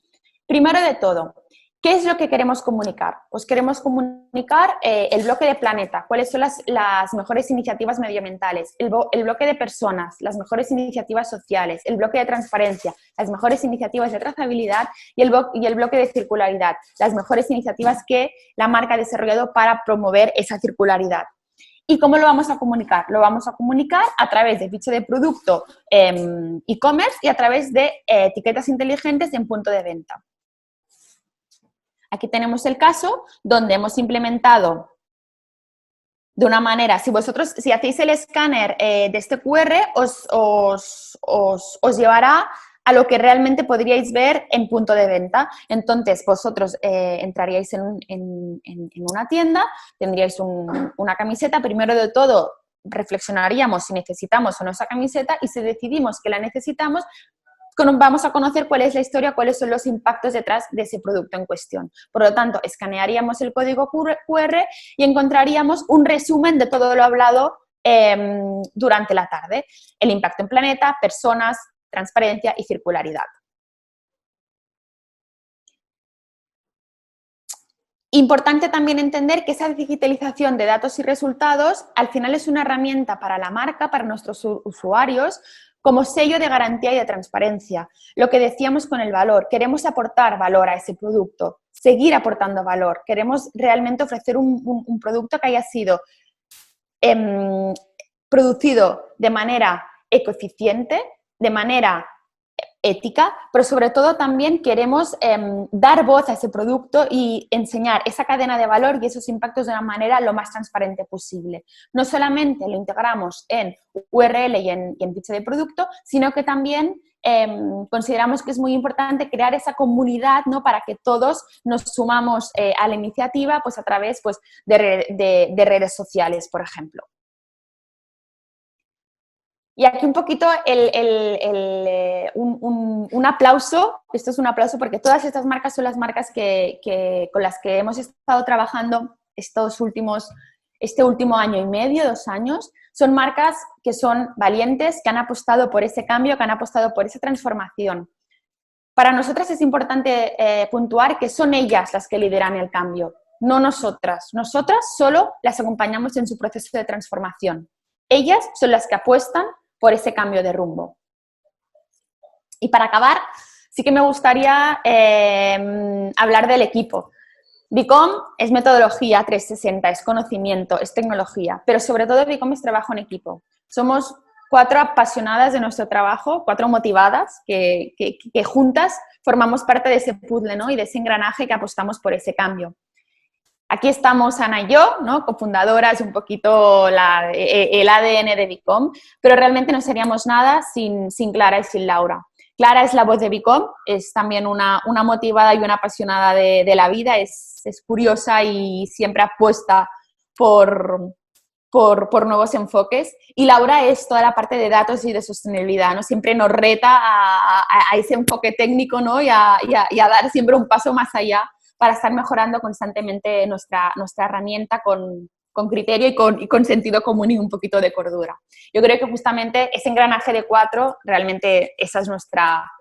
Primero de todo, ¿qué es lo que queremos comunicar? Pues queremos comunicar el bloque de planeta, cuáles son las mejores iniciativas medioambientales, el bloque de personas, las mejores iniciativas sociales, el bloque de transparencia, las mejores iniciativas de trazabilidad y el bloque de circularidad, las mejores iniciativas que la marca ha desarrollado para promover esa circularidad. ¿Y cómo lo vamos a comunicar? Lo vamos a comunicar a través de ficha de producto e-commerce y a través de etiquetas inteligentes en punto de venta. Aquí tenemos el caso donde hemos implementado de una manera, si hacéis el escáner de este QR, os llevará a lo que realmente podríais ver en punto de venta. Entonces, vosotros entraríais en una tienda, tendríais una camiseta. Primero de todo, reflexionaríamos si necesitamos o no esa camiseta, y si decidimos que la necesitamos, vamos a conocer cuál es la historia, cuáles son los impactos detrás de ese producto en cuestión. Por lo tanto, escanearíamos el código QR y encontraríamos un resumen de todo lo hablado durante la tarde. El impacto en planeta, personas, transparencia y circularidad. Importante también entender que esa digitalización de datos y resultados al final es una herramienta para la marca, para nuestros usuarios, como sello de garantía y de transparencia. Lo que decíamos con el valor, queremos aportar valor a ese producto, seguir aportando valor, queremos realmente ofrecer un producto que haya sido producido de manera ecoeficiente, de manera ética, pero sobre todo también queremos dar voz a ese producto y enseñar esa cadena de valor y esos impactos de una manera lo más transparente posible. No solamente lo integramos en URL y en ficha de producto, sino que también consideramos que es muy importante crear esa comunidad, ¿no?, para que todos nos sumamos a la iniciativa, pues a través, pues, de redes sociales, por ejemplo. Y aquí un poquito un aplauso, esto es un aplauso porque todas estas marcas son las marcas con las que hemos estado trabajando este último año y medio, 2 años. Son marcas que son valientes, que han apostado por ese cambio, que han apostado por esa transformación. Para nosotras es importante puntuar que son ellas las que lideran el cambio, no nosotras. Nosotras solo las acompañamos en su proceso de transformación. Ellas son las que apuestan por ese cambio de rumbo. Y para acabar, sí que me gustaría hablar del equipo. Bicom es metodología 360, es conocimiento, es tecnología, pero sobre todo Bicom es trabajo en equipo. Somos 4 apasionadas de nuestro trabajo, 4 motivadas que juntas formamos parte de ese puzzle, ¿no?, y de ese engranaje que apostamos por ese cambio. Aquí estamos Ana y yo, ¿no?, cofundadoras, un poquito el ADN de Bicom, pero realmente no seríamos nada sin Clara y sin Laura. Clara es la voz de Bicom, es también una motivada y una apasionada de la vida, es curiosa y siempre apuesta por nuevos enfoques. Y Laura es toda la parte de datos y de sostenibilidad, ¿no? Siempre nos reta a ese enfoque técnico, ¿no?, y a dar siempre un paso más allá para estar mejorando constantemente nuestra herramienta con criterio y con sentido común y un poquito de cordura. Yo creo que justamente ese engranaje de 4, realmente esa es nuestra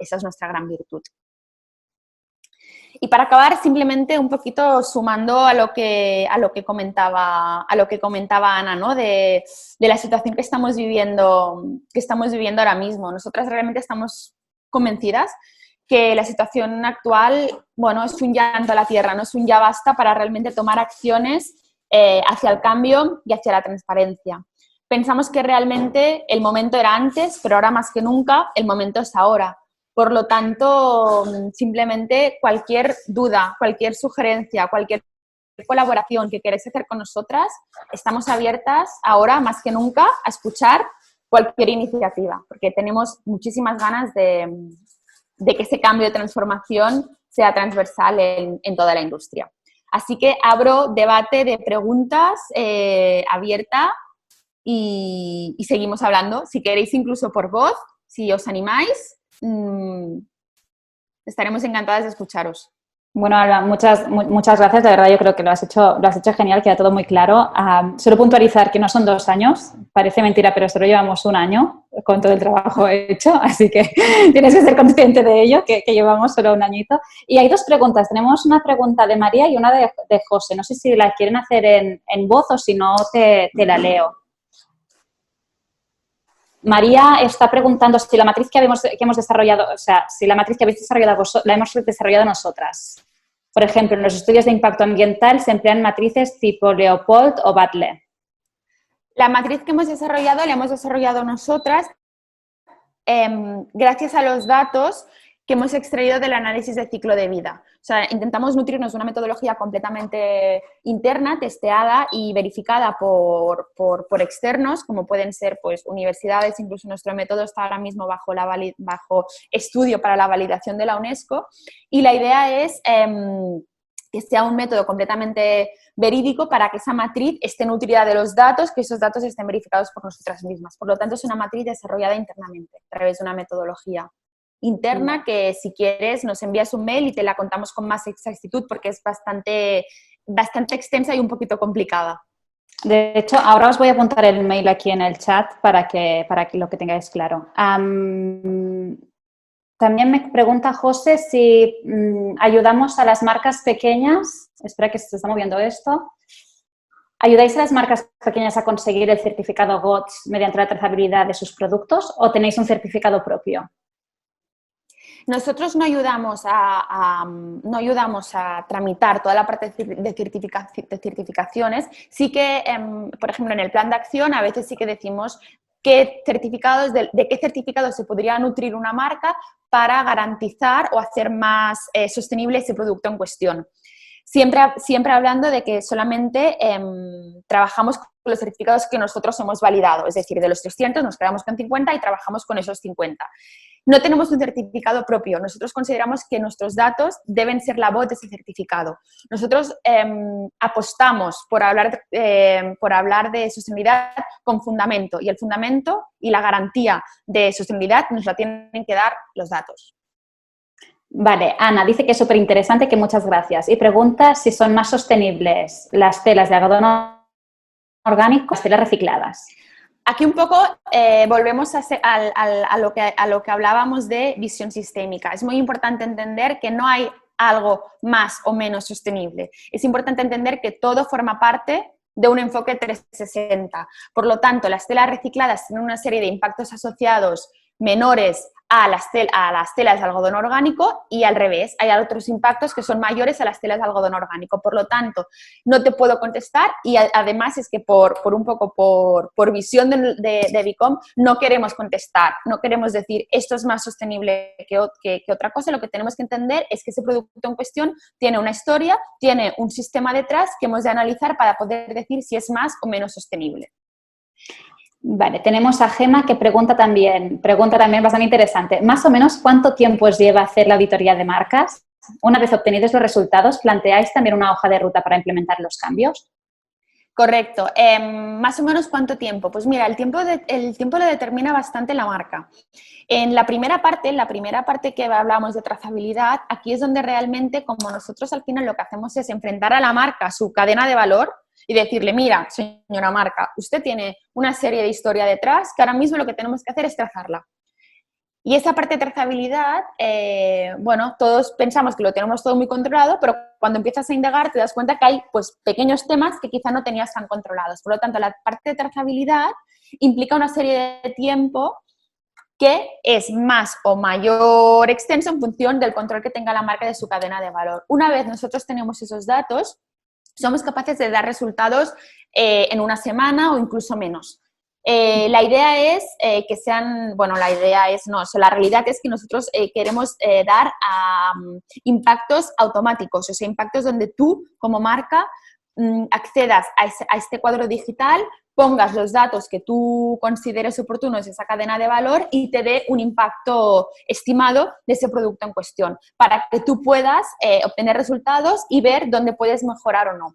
gran virtud. Y para acabar, simplemente un poquito sumando a lo que comentaba Ana, ¿no?, de la situación que estamos viviendo ahora mismo. Nosotras realmente estamos convencidas que la situación actual, bueno, es un llanto a la tierra, no es un ya basta para realmente tomar acciones hacia el cambio y hacia la transparencia. Pensamos que realmente el momento era antes, pero ahora más que nunca el momento es ahora. Por lo tanto, simplemente cualquier duda, cualquier sugerencia, cualquier colaboración que queráis hacer con nosotras, estamos abiertas ahora más que nunca a escuchar cualquier iniciativa, porque tenemos muchísimas ganas de que ese cambio de transformación sea transversal en toda la industria. Así que abro debate de preguntas abierta y seguimos hablando. Si queréis incluso por voz, si os animáis, estaremos encantadas de escucharos. Bueno, Alba, muchas gracias. De verdad, yo creo que lo has hecho genial, queda todo muy claro. Solo puntualizar que no son 2 años, parece mentira, pero solo llevamos 1 año con todo el trabajo hecho, así que tienes que ser consciente de ello, que llevamos solo 1 añito. Y hay 2 preguntas. Tenemos una pregunta de María y una de José. No sé si la quieren hacer en voz o si no te la leo. María está preguntando si la matriz que hemos desarrollado, o sea, si la matriz que habéis desarrollado la hemos desarrollado nosotras. Por ejemplo, en los estudios de impacto ambiental se emplean matrices tipo Leopold o Butler. La matriz que hemos desarrollado la hemos desarrollado nosotras gracias a los datos que hemos extraído del análisis de ciclo de vida. O sea, intentamos nutrirnos de una metodología completamente interna, testeada y verificada por externos, como pueden ser pues, universidades. Incluso nuestro método está ahora mismo bajo estudio para la validación de la UNESCO. Y la idea es que sea un método completamente verídico para que esa matriz esté nutrida de los datos, que esos datos estén verificados por nosotras mismas. Por lo tanto, es una matriz desarrollada internamente a través de una metodología interna que, si quieres, nos envías un mail y te la contamos con más exactitud, porque es bastante extensa y un poquito complicada. De hecho, ahora os voy a apuntar el mail aquí en el chat para que lo que tengáis claro. También me pregunta José si ayudamos a las marcas pequeñas. Espera que se está moviendo esto. ¿Ayudáis a las marcas pequeñas a conseguir el certificado GOTS mediante la trazabilidad de sus productos o tenéis un certificado propio? Nosotros no ayudamos a tramitar toda la parte de certificaciones. Sí que, por ejemplo, en el plan de acción a veces sí que decimos qué certificados, de qué certificados se podría nutrir una marca para garantizar o hacer más sostenible ese producto en cuestión. Siempre hablando de que solamente trabajamos con los certificados que nosotros hemos validado. Es decir, de los 300 nos quedamos con 50 y trabajamos con esos 50. No tenemos un certificado propio. Nosotros consideramos que nuestros datos deben ser la voz de ese certificado. Nosotros apostamos por hablar de sostenibilidad con fundamento, y el fundamento y la garantía de sostenibilidad nos la tienen que dar los datos. Vale, Ana dice que es súper interesante, que muchas gracias. Y pregunta si son más sostenibles las telas de algodón orgánico o las telas recicladas. Aquí un poco volvemos a lo que hablábamos de visión sistémica. Es muy importante entender que no hay algo más o menos sostenible. Es importante entender que todo forma parte de un enfoque 360. Por lo tanto, las telas recicladas tienen una serie de impactos asociados menores a las telas de algodón orgánico, y al revés, hay otros impactos que son mayores a las telas de algodón orgánico. Por lo tanto, no te puedo contestar, y además es que por visión de Bicom no queremos contestar, no queremos decir esto es más sostenible que otra cosa. Lo que tenemos que entender es que ese producto en cuestión tiene una historia, tiene un sistema detrás que hemos de analizar para poder decir si es más o menos sostenible. Vale, tenemos a Gema que pregunta también bastante interesante. Más o menos, ¿cuánto tiempo os lleva hacer la auditoría de marcas? Una vez obtenidos los resultados, ¿planteáis también una hoja de ruta para implementar los cambios? Correcto. ¿Más o menos cuánto tiempo? Pues mira, el tiempo lo determina bastante la marca. En la primera parte que hablamos de trazabilidad, aquí es donde realmente, como nosotros al final lo que hacemos es enfrentar a la marca a su cadena de valor y decirle, mira, señora marca, usted tiene una serie de historia detrás que ahora mismo lo que tenemos que hacer es trazarla. Y esa parte de trazabilidad, todos pensamos que lo tenemos todo muy controlado, pero cuando empiezas a indagar te das cuenta que hay pues, pequeños temas que quizá no tenías tan controlados. Por lo tanto, la parte de trazabilidad implica una serie de tiempo que es más o mayor extenso en función del control que tenga la marca de su cadena de valor. Una vez nosotros tenemos esos datos, somos capaces de dar resultados en una semana o incluso menos. La idea es que sean, la realidad es que nosotros queremos dar impactos automáticos, o sea, impactos donde tú como marca accedas a este cuadro digital, pongas los datos que tú consideres oportunos de esa cadena de valor y te dé un impacto estimado de ese producto en cuestión, para que tú puedas obtener resultados y ver dónde puedes mejorar o no.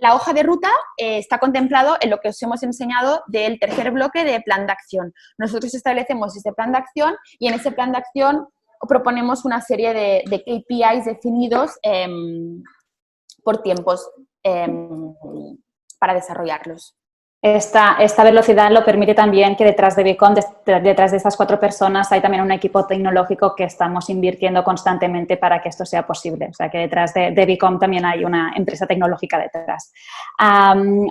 La hoja de ruta está contemplado en lo que os hemos enseñado del tercer bloque de plan de acción. Nosotros establecemos este plan de acción y en ese plan de acción proponemos una serie de KPIs definidos por tiempos para desarrollarlos. Esta velocidad lo permite también que detrás de Bicom, detrás de estas 4 personas, hay también un equipo tecnológico que estamos invirtiendo constantemente para que esto sea posible. O sea, que detrás de Bicom también hay una empresa tecnológica detrás.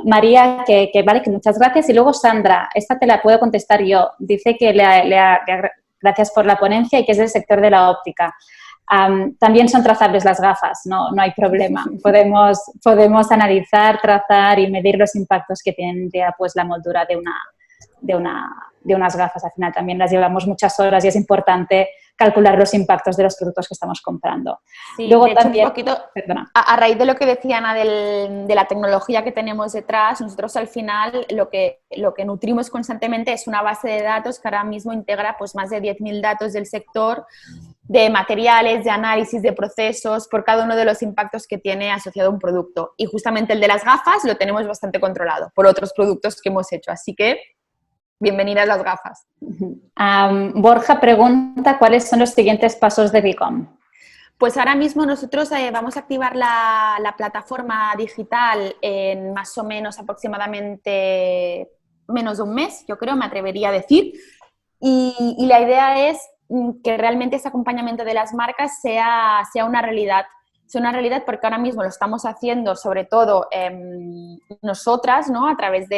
María, que muchas gracias. Y luego Sandra, esta te la puedo contestar yo. Dice que gracias por la ponencia y que es del sector de la óptica. También son trazables las gafas, no hay problema. Podemos analizar, trazar y medir los impactos que tendría pues, la moldura de unas gafas. Al final también las llevamos muchas horas y es importante calcular los impactos de los productos que estamos comprando. Sí, luego de hecho, también, un poquito, perdona. a raíz de lo que decía Ana de la tecnología que tenemos detrás, nosotros al final lo que nutrimos constantemente es una base de datos que ahora mismo integra pues, más de 10.000 datos del sector, de materiales, de análisis, de procesos, por cada uno de los impactos que tiene asociado un producto. Y justamente el de las gafas lo tenemos bastante controlado por otros productos que hemos hecho. Así que, bienvenidas las gafas. Borja pregunta cuáles son los siguientes pasos de Bicom. Pues ahora mismo nosotros vamos a activar la plataforma digital en más o menos aproximadamente menos de un mes, yo creo, me atrevería a decir. Y la idea es que realmente ese acompañamiento de las marcas sea una realidad. Sea una realidad porque ahora mismo lo estamos haciendo sobre todo nosotras, ¿no? A través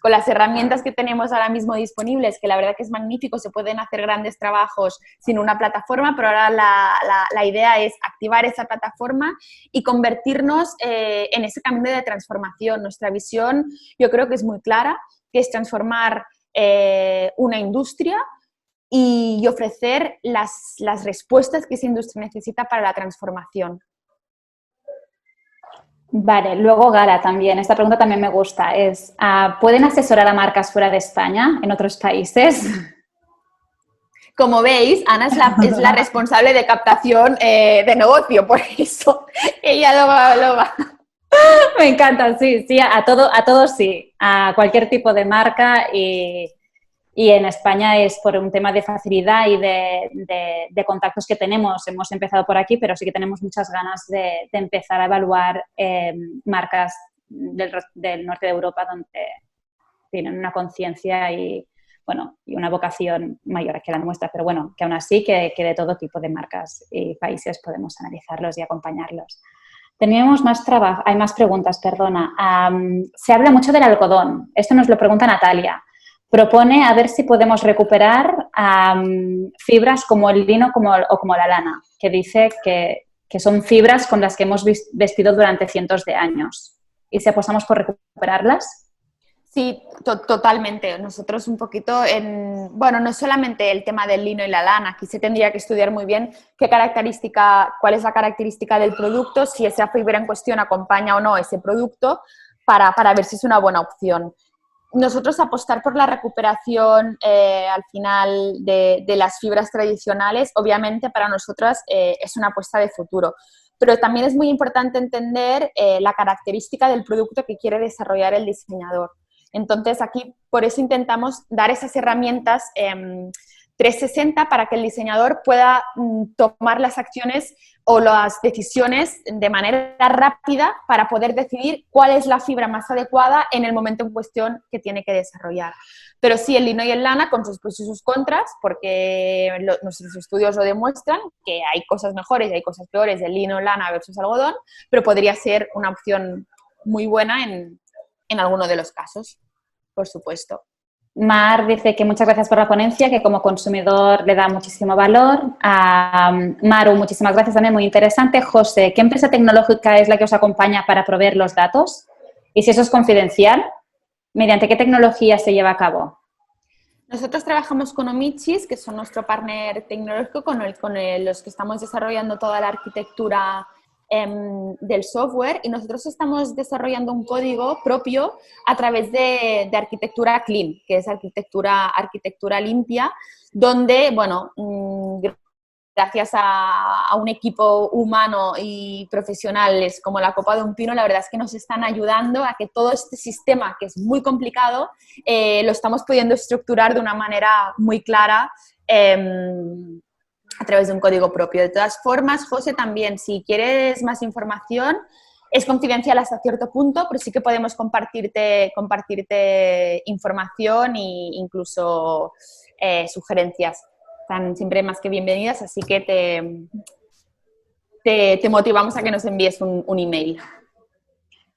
con las herramientas que tenemos ahora mismo disponibles, que la verdad que es magnífico, se pueden hacer grandes trabajos sin una plataforma, pero ahora la idea es activar esa plataforma y convertirnos en ese camino de transformación. Nuestra visión yo creo que es muy clara, que es transformar una industria y ofrecer las respuestas que esa industria necesita para la transformación. Vale, luego Gara también, esta pregunta también me gusta, ¿pueden asesorar a marcas fuera de España, en otros países? Como veis, Ana es la responsable de captación de negocio, por eso ella lo va. Me encanta, sí, a todo sí, a cualquier tipo de marca y en España es por un tema de facilidad y de contactos que tenemos. Hemos empezado por aquí, pero sí que tenemos muchas ganas de empezar a evaluar marcas del norte de Europa donde tienen una conciencia y una vocación mayor que la nuestra, pero bueno, que aún así que de todo tipo de marcas y países podemos analizarlos y acompañarlos. Teníamos hay más preguntas, perdona. Se habla mucho del algodón. Esto nos lo pregunta Natalia. Propone a ver si podemos recuperar fibras como el lino o como la lana, que dice que son fibras con las que hemos vestido durante cientos de años. ¿Y si apostamos por recuperarlas? Sí, totalmente. Nosotros un poquito no solamente el tema del lino y la lana, aquí se tendría que estudiar muy bien cuál es la característica del producto, si esa fibra en cuestión acompaña o no ese producto, para ver si es una buena opción. Nosotros apostar por la recuperación al final de las fibras tradicionales, obviamente para nosotras es una apuesta de futuro. Pero también es muy importante entender la característica del producto que quiere desarrollar el diseñador. Entonces, aquí por eso intentamos dar esas herramientas 360 para que el diseñador pueda tomar las acciones o las decisiones de manera rápida para poder decidir cuál es la fibra más adecuada en el momento en cuestión que tiene que desarrollar. Pero sí, el lino y el lana con sus pros y sus contras, porque nuestros estudios lo demuestran, que hay cosas mejores y hay cosas peores del lino, lana versus algodón, pero podría ser una opción muy buena en alguno de los casos, por supuesto. Mar dice que muchas gracias por la ponencia, que como consumidor le da muchísimo valor. Maru, muchísimas gracias también, muy interesante. José, ¿qué empresa tecnológica es la que os acompaña para proveer los datos? Y si eso es confidencial, ¿mediante qué tecnología se lleva a cabo? Nosotros trabajamos con Omichis, que son nuestro partner tecnológico con los que estamos desarrollando toda la arquitectura del software, y nosotros estamos desarrollando un código propio a través de arquitectura clean, que es arquitectura limpia, donde, gracias a un equipo humano y profesionales como la Copa de un Pino, la verdad es que nos están ayudando a que todo este sistema, que es muy complicado, lo estamos pudiendo estructurar de una manera muy clara a través de un código propio. De todas formas, José, también, si quieres más información, es confidencial hasta cierto punto, pero sí que podemos compartirte información e incluso sugerencias. Están siempre más que bienvenidas, así que te motivamos a que nos envíes un email.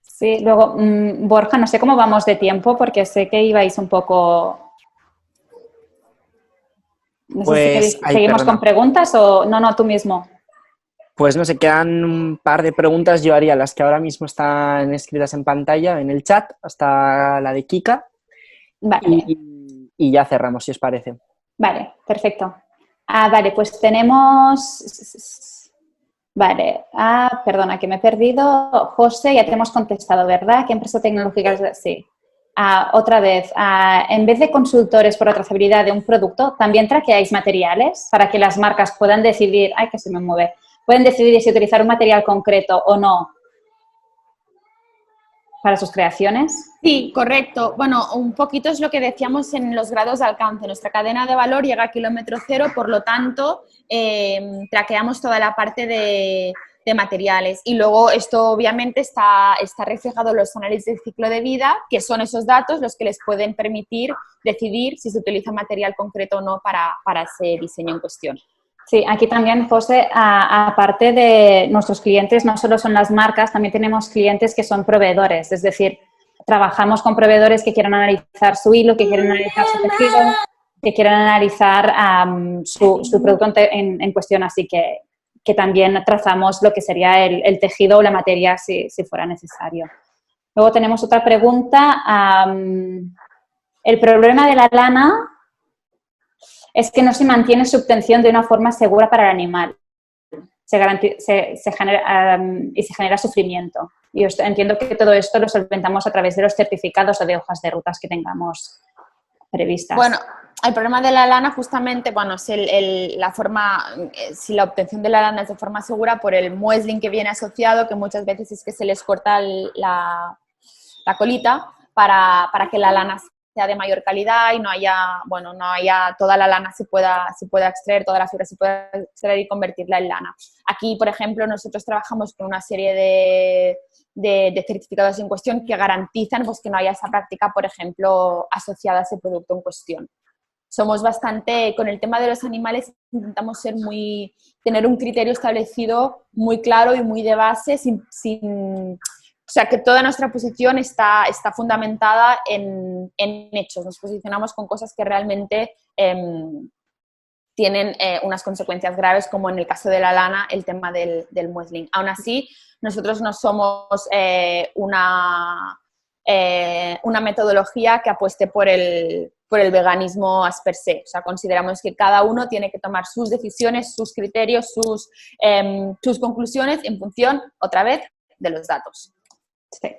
Sí, luego, Borja, no sé cómo vamos de tiempo, porque sé que ibais un poco... No sé si Pues, queréis, seguimos con preguntas o no, tú mismo. Pues no sé, quedan un par de preguntas. Yo haría las que ahora mismo están escritas en pantalla, en el chat, hasta la de Kika. Vale. Y ya cerramos, si os parece. Vale, perfecto. Vale, pues tenemos... Vale, perdona, que me he perdido. José, ya te hemos contestado, ¿verdad? ¿Qué empresa tecnológica es? Sí. Otra vez, en vez de consultores por la trazabilidad de un producto, ¿también traqueáis materiales para que las marcas puedan decidir, ay, que se me mueve, pueden decidir si utilizar un material concreto o no para sus creaciones? Sí, correcto. Bueno, un poquito es lo que decíamos en los grados de alcance. Nuestra cadena de valor llega a kilómetro cero, por lo tanto, traqueamos toda la parte de materiales. Y luego esto obviamente está reflejado en los análisis de ciclo de vida, que son esos datos los que les pueden permitir decidir si se utiliza material concreto o no para ese diseño en cuestión. Sí, aquí también, José, aparte de nuestros clientes, no solo son las marcas, también tenemos clientes que son proveedores, es decir, trabajamos con proveedores que quieran analizar su hilo, que quieran analizar su tejido, que quieran analizar su producto en cuestión, así que también trazamos lo que sería el tejido o la materia si fuera necesario. Luego tenemos otra pregunta. El problema de la lana es que no se mantiene su obtención de una forma segura para el animal. Se genera sufrimiento. Y entiendo que todo esto lo solventamos a través de los certificados o de hojas de rutas que tengamos previstas. Bueno, el problema de la lana justamente, bueno, es la forma, si la obtención de la lana es de forma segura por el mueslin que viene asociado, que muchas veces es que se les corta la colita para que la lana sea de mayor calidad y no haya toda la lana se pueda extraer, toda la fibra se pueda extraer y convertirla en lana. Aquí, por ejemplo, nosotros trabajamos con una serie de certificados en cuestión que garantizan pues, que no haya esa práctica, por ejemplo, asociada a ese producto en cuestión. Somos bastante, con el tema de los animales, intentamos tener un criterio establecido muy claro y muy de base, o sea, que toda nuestra posición está fundamentada en hechos. Nos posicionamos con cosas que realmente tienen unas consecuencias graves, como en el caso de la lana, el tema del mueslin. Aún así, nosotros no somos una metodología que apueste por el veganismo as per se. O sea, consideramos que cada uno tiene que tomar sus decisiones, sus criterios, sus conclusiones en función, otra vez, de los datos. Sí.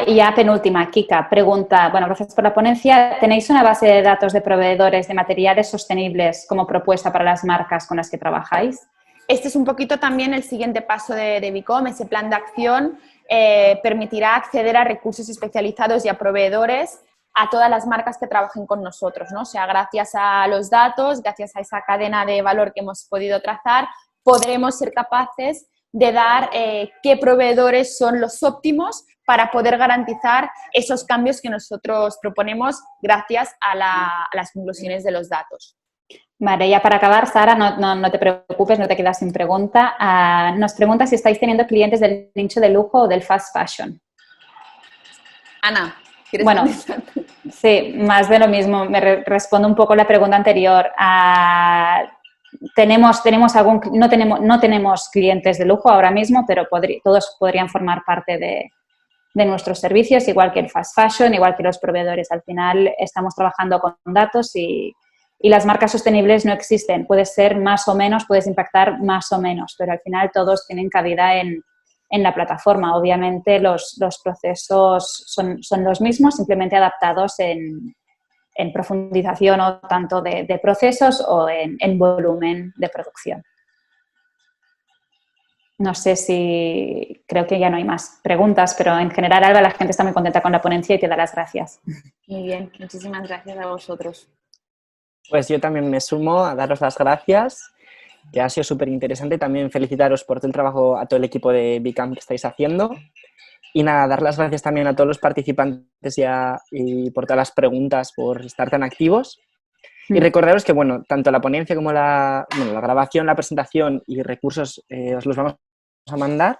Y ya penúltima, Kika, pregunta, bueno, gracias por la ponencia. ¿Tenéis una base de datos de proveedores de materiales sostenibles como propuesta para las marcas con las que trabajáis? Este es un poquito también el siguiente paso de Bicom. Ese plan de acción permitirá acceder a recursos especializados y a proveedores a todas las marcas que trabajen con nosotros, ¿no? O sea, gracias a los datos, gracias a esa cadena de valor que hemos podido trazar, podremos ser capaces de dar qué proveedores son los óptimos para poder garantizar esos cambios que nosotros proponemos gracias a las conclusiones de los datos. Vale, ya para acabar, Sara, no te preocupes, no te quedas sin pregunta. Nos pregunta si estáis teniendo clientes del nicho de lujo o del fast fashion. Ana, ¿quieres contestar? Sí, más de lo mismo. Me respondo un poco la pregunta anterior. No tenemos clientes de lujo ahora mismo, pero todos podrían formar parte de nuestros servicios, igual que el fast fashion, igual que los proveedores. Al final estamos trabajando con datos y las marcas sostenibles no existen. Puedes ser más o menos, puedes impactar más o menos, pero al final todos tienen cabida en la plataforma. Obviamente los procesos son los mismos, simplemente adaptados en profundización o tanto de procesos o en volumen de producción. No sé si... Creo que ya no hay más preguntas, pero en general, Alba, la gente está muy contenta con la ponencia y te da las gracias. Muy bien, muchísimas gracias a vosotros. Pues yo también me sumo a daros las gracias, que ha sido súper interesante. También felicitaros por todo el trabajo a todo el equipo de Bicam que estáis haciendo. Y nada, dar las gracias también a todos los participantes y por todas las preguntas, por estar tan activos. Y recordaros que, bueno, tanto la ponencia como la grabación, la presentación y recursos os los vamos a mandar.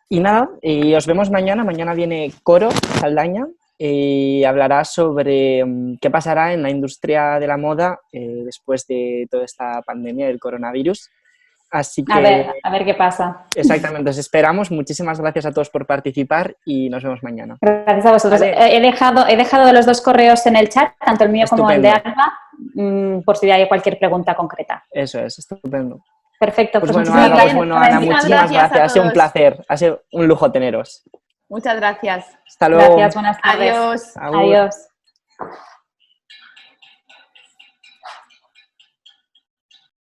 Y nada, y os vemos mañana. Mañana viene Coro Saldaña y hablará sobre qué pasará en la industria de la moda después de toda esta pandemia del coronavirus. Así que... A ver qué pasa. Exactamente, os esperamos. Muchísimas gracias a todos por participar y nos vemos mañana. Gracias a vosotros. Vale. He dejado los 2 correos en el chat, tanto el mío como el de Alba, por si hay cualquier pregunta concreta. Eso es, estupendo. Perfecto. Pues bueno, Ana, muchísimas gracias. Ha sido un placer, ha sido un lujo teneros. Muchas gracias. Hasta luego. Gracias, buenas tardes. Adiós. Adiós.